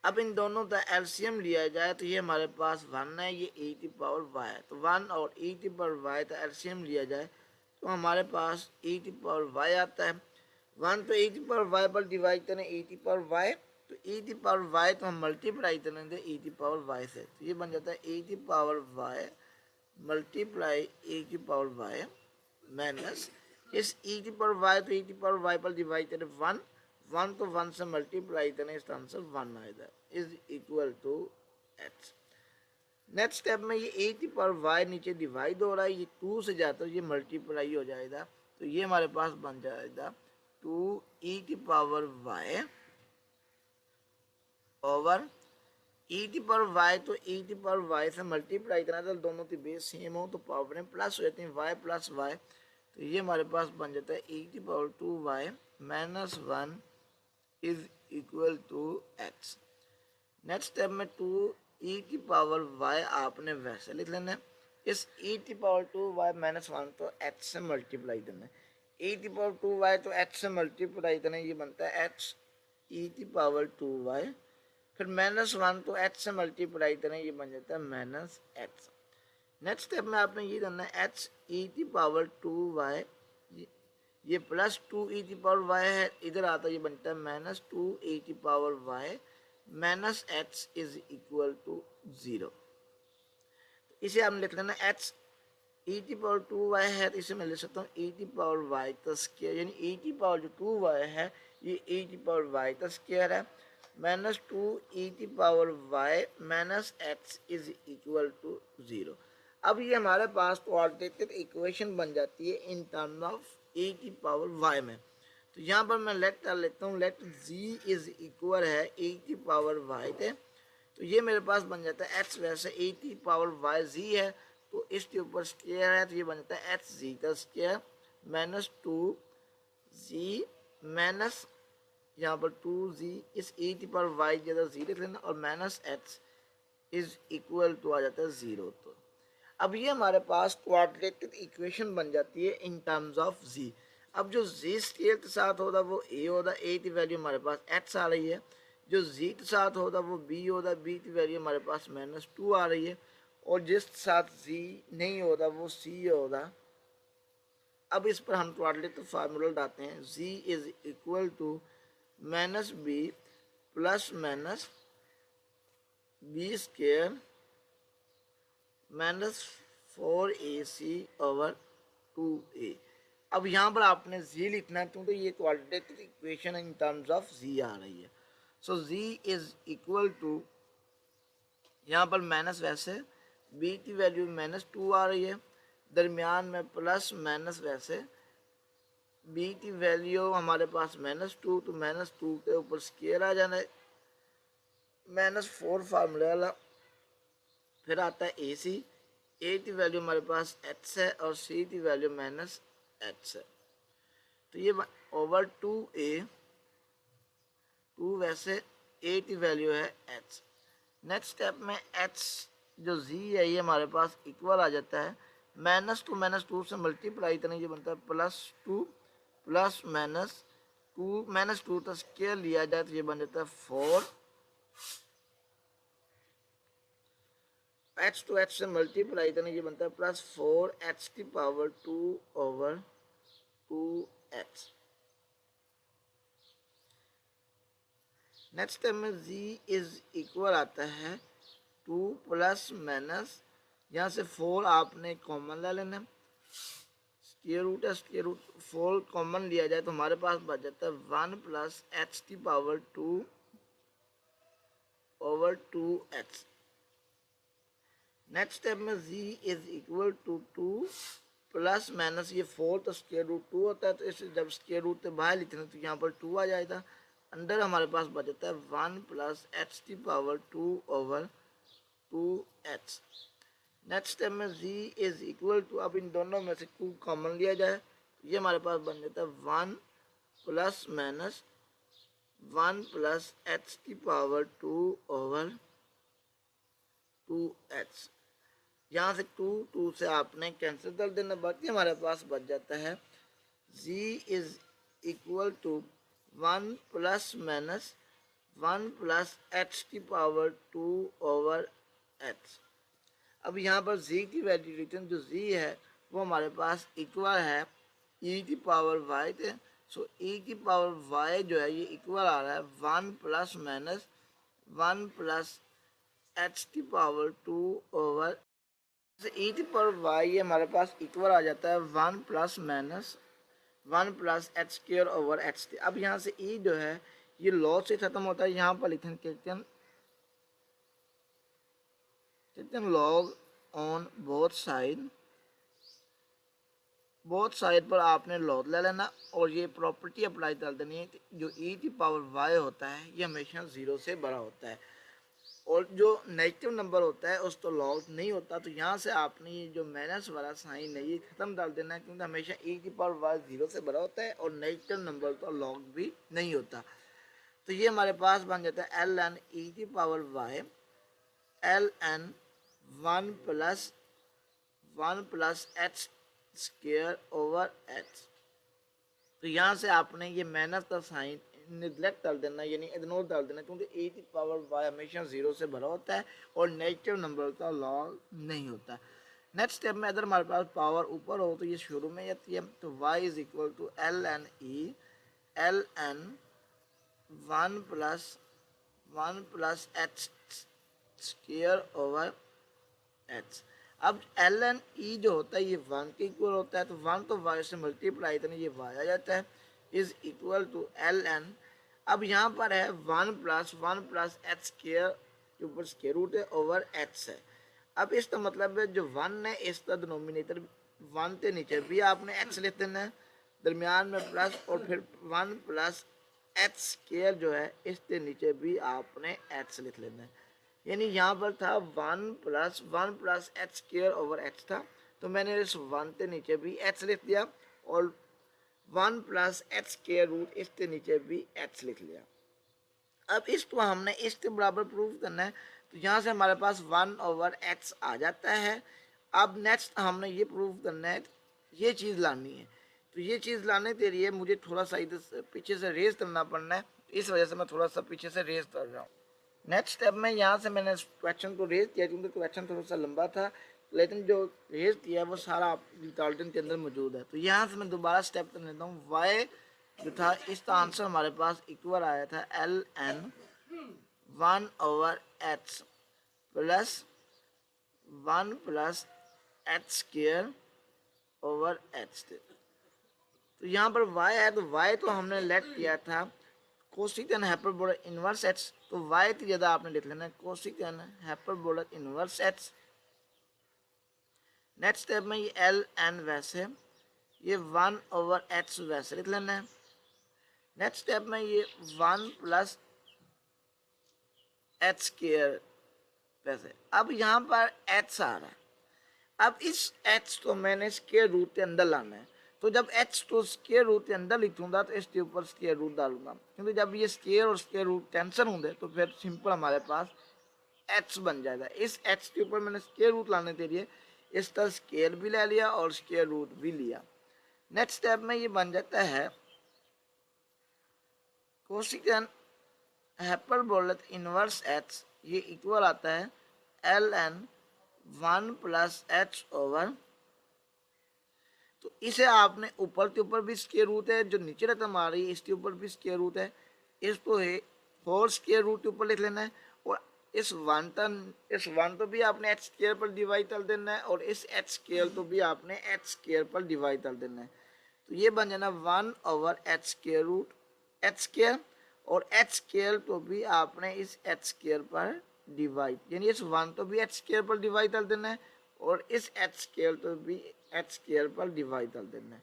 S1: अब इन दोनों का एलसीएम लिया जाए तो ये हमारे पास 1 है, ये e की पावर y है, तो 1 और e की पावर y का एलसीएम लिया जाए तो हमारे पास e की पावर y आता है। 1 तो e की पावर y पर डिवाइड करें e की पावर y, तो e की पावर y तो हम मल्टीप्लाई करेंगे e की पावर y से, तो ये बन जाता है e की पावर y मल्टीप्लाई e की पावर y माइनस इस e की पावर y, तो e की पावर y पर डिवाइड करें 1, 1 तो 1 से मल्टीप्लाई करें, इसका आंसर 1 आएगा, is equal to x। Next step में ये e की पावर y नीचे डिवाइड हो रहा है, ये 2 से जाता है ये मल्टीप्लाई हो जाएगा, तो ये हमारे पास बन जाएगा 2e की पावर y ओवर e की पावर y, तो e की पावर y से मल्टीप्लाई करना तो दोनों की बेस सेम हो तो पावर में प्लस हो जाती है y प्लस y, तो ये हमारे पास बन जाता है e की power 2y minus 1 is equal to x। Next step में 2e की पावर y आपने वैसे लिख लेना है, इस e की पावर 2y माइनस 1 तो h से मल्टीप्लाई करना है, e की पावर 2y तो h से मल्टीप्लाई करना है, ये बनता है h e की पावर 2y, फिर माइनस 1 तो h से मल्टीप्लाई करें, ये बन जाता है माइनस x। नेक्स्ट स्टेप में आपने ये करना है h e की पावर 2y, ये प्लस 2e की पावर y है, इधर आता है ये बनता है माइनस 2e की power y minus x is equal to 0। इसे हम लिख लेना h e की पावर 2y है, तो इसे मैं लिख सकता हूँ e की पावर y का स्क्वायर, यानी e की पावर जो 2y है ये e की पावर y का स्क्वायर है, माइनस 2e की power y minus x is equal to 0। अब ये हमारे पास क्वाड्रेटिक इक्वेशन बन जाती है इन टर्म ऑफ e की पावर y में, तो यहाँ पर मैं लेट कर लेता हूँ, लेट z इज इक्वल है e की पावर y थे, तो ये मेरे पास बन जाता है x, वैसे e की पावर y z है तो इसके ऊपर स्क्वायर है, तो ये बन जाता है h z का स्क्वायर माइनस 2z माइनस यहाँ पर 2z, इस e की पावर y जगह z लिख लेना और minus x is equal to आ जाता है 0। तो अब ये हमारे पास क्वाड्रेटिक इक्वेशन बन जाती है इन टर्म्स ऑफ z। अब जो z स्केयर के साथ होता वो a होता, a की वैल्यू हमारे पास x आ रही है, जो z के साथ होता वो b होता, b की वैल्यू हमारे पास माइनस 2 आ रही है, और जिस साथ z नहीं होता वो c होता। अब इस पर हम क्वाड्रेटिक फार्मूला डालते हैं, z is equal to minus b plus minus b square minus 4ac over 2a। अब यहाँ पर आपने z लिखना है क्योंकि ये quadratic equation in terms of z आ रही है, सो z इज इक्वल टू, यहाँ पर माइनस वैसे b की वैल्यू माइनस 2 आ रही है, दरमियान में प्लस माइनस वैसे b की वैल्यू हमारे पास माइनस 2, तो माइनस 2 के ऊपर स्केयर आ जाना है, माइनस 4 फार्मूला वाला, फिर आता है ए सी, ए की वैल्यू हमारे पास एच है और सी की वैल्यू माइनस एच है, तो ये ओवर 2a, 2 वैसे ए की वैल्यू है एच। नेक्स्ट स्टेप में एच जो z है ये हमारे पास इक्वल आ जाता है, माइनस 2 से मल्टीप्लाई करें, ये बनता है प्लस 2 प्लस माइनस 2 तो स्केयर लिया जाए तो ये बन जाता है 4, h टू h से मल्टीप्लाई करने ये बनता है प्लस 4h की power 2 over 2h। Next time में z इज इक्वल आता है 2 प्लस माइनस, यहाँ से 4 आपने कॉमन ले लेना, स्क्वायर रूट है, स्क्वायर रूट 4 कॉमन लिया जाए तो हमारे पास बच जाता है 1 प्लस h की power 2 over 2h। Next step में z is equal to 2 plus minus ये 4 तो स्क्वायर रूट 2 होता है, तो इसे जब स्क्वायर रूट से बाहर लिखना तो यहाँ पर 2 आ जाएगा, अंदर हमारे पास बच जाता है 1 + h⁻² नेक्स्ट स्टेप में z इज इक्वल टू, अब इन दोनों में से q कॉमन लिया जाए तो ये हमारे पास बन जाता है 1 ± 1 + h⁻²/2h। यहाँ से 2 से आपने कैंसिल कर देना, बाकी हमारे पास बच जाता है z is equal to 1 ± 1 + h⁻²/h। अब यहाँ पर z की वैल्यू रिटर्न जो z है वो हमारे पास इक्वल है e⁻y थे। सो e⁻y जो है ये इक्वल आ रहा है 1 ± 1 + h⁻²/, e⁻y ये हमारे पास इक्वल आ जाता है 1 ± 1 + h²/h। अब यहाँ से e जो है ये लॉग से खत्म होता है, यहाँ पर लिखें लॉग ऑन बोथ साइड पर आपने लॉग ले लेना और ये प्रॉपर्टी अप्लाई कर देनी है कि जो e⁻y होता है ये हमेशा 0 से बड़ा होता है और जो नेगेटिव नंबर होता है उस तो लॉग नहीं होता। तो यहाँ से आपने ये जो माइनस वाला साइन है ये ख़त्म डाल देना है, क्योंकि हमेशा e⁻y 0 से बड़ा होता है और नेगेटिव नंबर तो लॉग भी नहीं होता। तो ये हमारे पास बन जाता है ln e⁻y ln 1 + h²/h। तो यहाँ से आपने ये माइनस का साइन निगलेक्ट कर देना, यानी इग्नोर कर देना, क्योंकि e⁻y हमेशा 0 से बड़ा होता है और नेगेटिव नंबर का लॉग नहीं होता। नेक्स्ट स्टेप में अगर हमारे पास पावर ऊपर हो तो ये शुरू में आती है, तो y is equal to ln e ln 1 + 1 + h²/h। अब ln e जो होता है ये 1 के इक्वल होता है, तो 1 तो y से मल्टीप्लाई करने ये y आ जाता है इज इक्वल टू ln। अब यहाँ पर है 1 + 1 + h² के ऊपर स्क्वायर रूट है ओवर h है। अब इसका मतलब है जो 1 है इसका डिनोमिनेटर 1 के नीचे भी आपने h लिख देना है, दरमियान में प्लस, और फिर 1 + h² जो है इसके नीचे भी आपने h लिख लेना है। यानी यहाँ पर था 1 + 1 + h²/h था, तो मैंने इस 1 के नीचे भी h लिख दिया और 1 + h² इसके नीचे भी h लिख लिया। अब इसको हमने इसके बराबर प्रूव करना है, तो यहाँ से हमारे पास 1/h आ जाता है। अब नेक्स्ट हमने ये प्रूव करना है, ये चीज़ लानी है, तो ये चीज़ लाने के लिए मुझे थोड़ा सा इधर पीछे से रेज करना पड़ना है, इस वजह से मैं थोड़ा सा पीछे से रेज कर रहा हूँ। नेक्स्ट स्टेप में यहाँ से मैंने क्वेश्चन को रेज किया, क्योंकि क्वेश्चन थोड़ा सा लंबा था, लेकिन जो रेज किया वो सारा रिजल्टेंट के अंदर मौजूद है। तो यहाँ से मैं दोबारा स्टेप कर लेता हूँ। y जो था इसका आंसर हमारे पास इक्वल आया था ln 1/h + 1 + h²/h। तो यहाँ पर y है, तो y तो हमने लेट किया था कोसेकन हाइपरबोला इनवर्स h, तो y की जगह आपने लिख लेना है cosec hyperbola inverse h। Next step में ये ln वैसे, ये 1/h वैसे लिख लेना है। नेक्स्ट स्टेप में ये 1 + h² वैसे। अब यहाँ पर h आ रहा है, अब इस h को मैंने स्क्वायर रूट के अंदर लाना है, तो जब h को स्क्वायर रूट के अंदर लिखूंगा तो इसके ऊपर स्क्वायर रूट डालूंगा, क्योंकि जब ये स्क्वायर और स्क्वायर रूट कैंसिल होंगे तो फिर सिंपल हमारे पास h बन जाएगा। इस h के ऊपर मैंने स्क्वायर रूट लाने के लिए इसका स्क्वायर भी ले लिया और स्क्वायर रूट भी लिया। नेक्स्ट स्टेप में ये बन जाता है कोसेकन हाइपरबोला इनवर्स h, ये इक्वल आता है ln 1 + h/, तो इसे आपने ऊपर के ऊपर भी स्क्वायर रूट है, जो नीचे रकम आ रही है इसके ऊपर भी स्क्वायर रूट है, इसको है 4 स्क्वायर रूट के ऊपर लिख लेना है, और इस 1 तो भी आपने h² पर डिवाइड कर देना है और इस h² तो भी आपने h² पर डिवाइड कर देना है। तो ये बन जाना 1/h² और h² तो भी आपने इस h² पर डिवाइड, यानी इस 1 तो भी h² पर डिवाइड कर देना है और इस h² तो भी h² पर डिवाइड कर देना है।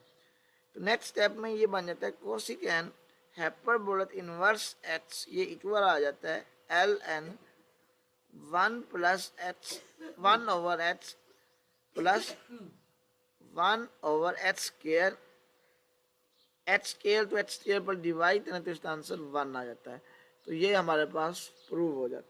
S1: तो नेक्स्ट स्टेप में ये बन जाता है कोसेकन हाइपरबोलिक इनवर्स एच ये इक्वल आ जाता है l n 1 plus h 1/h plus 1/h square, h square तो एच स्क्वायर पर डिवाइड करें तो इसका आंसर 1 आ जाता है। तो ये हमारे पास प्रूव हो जाता है।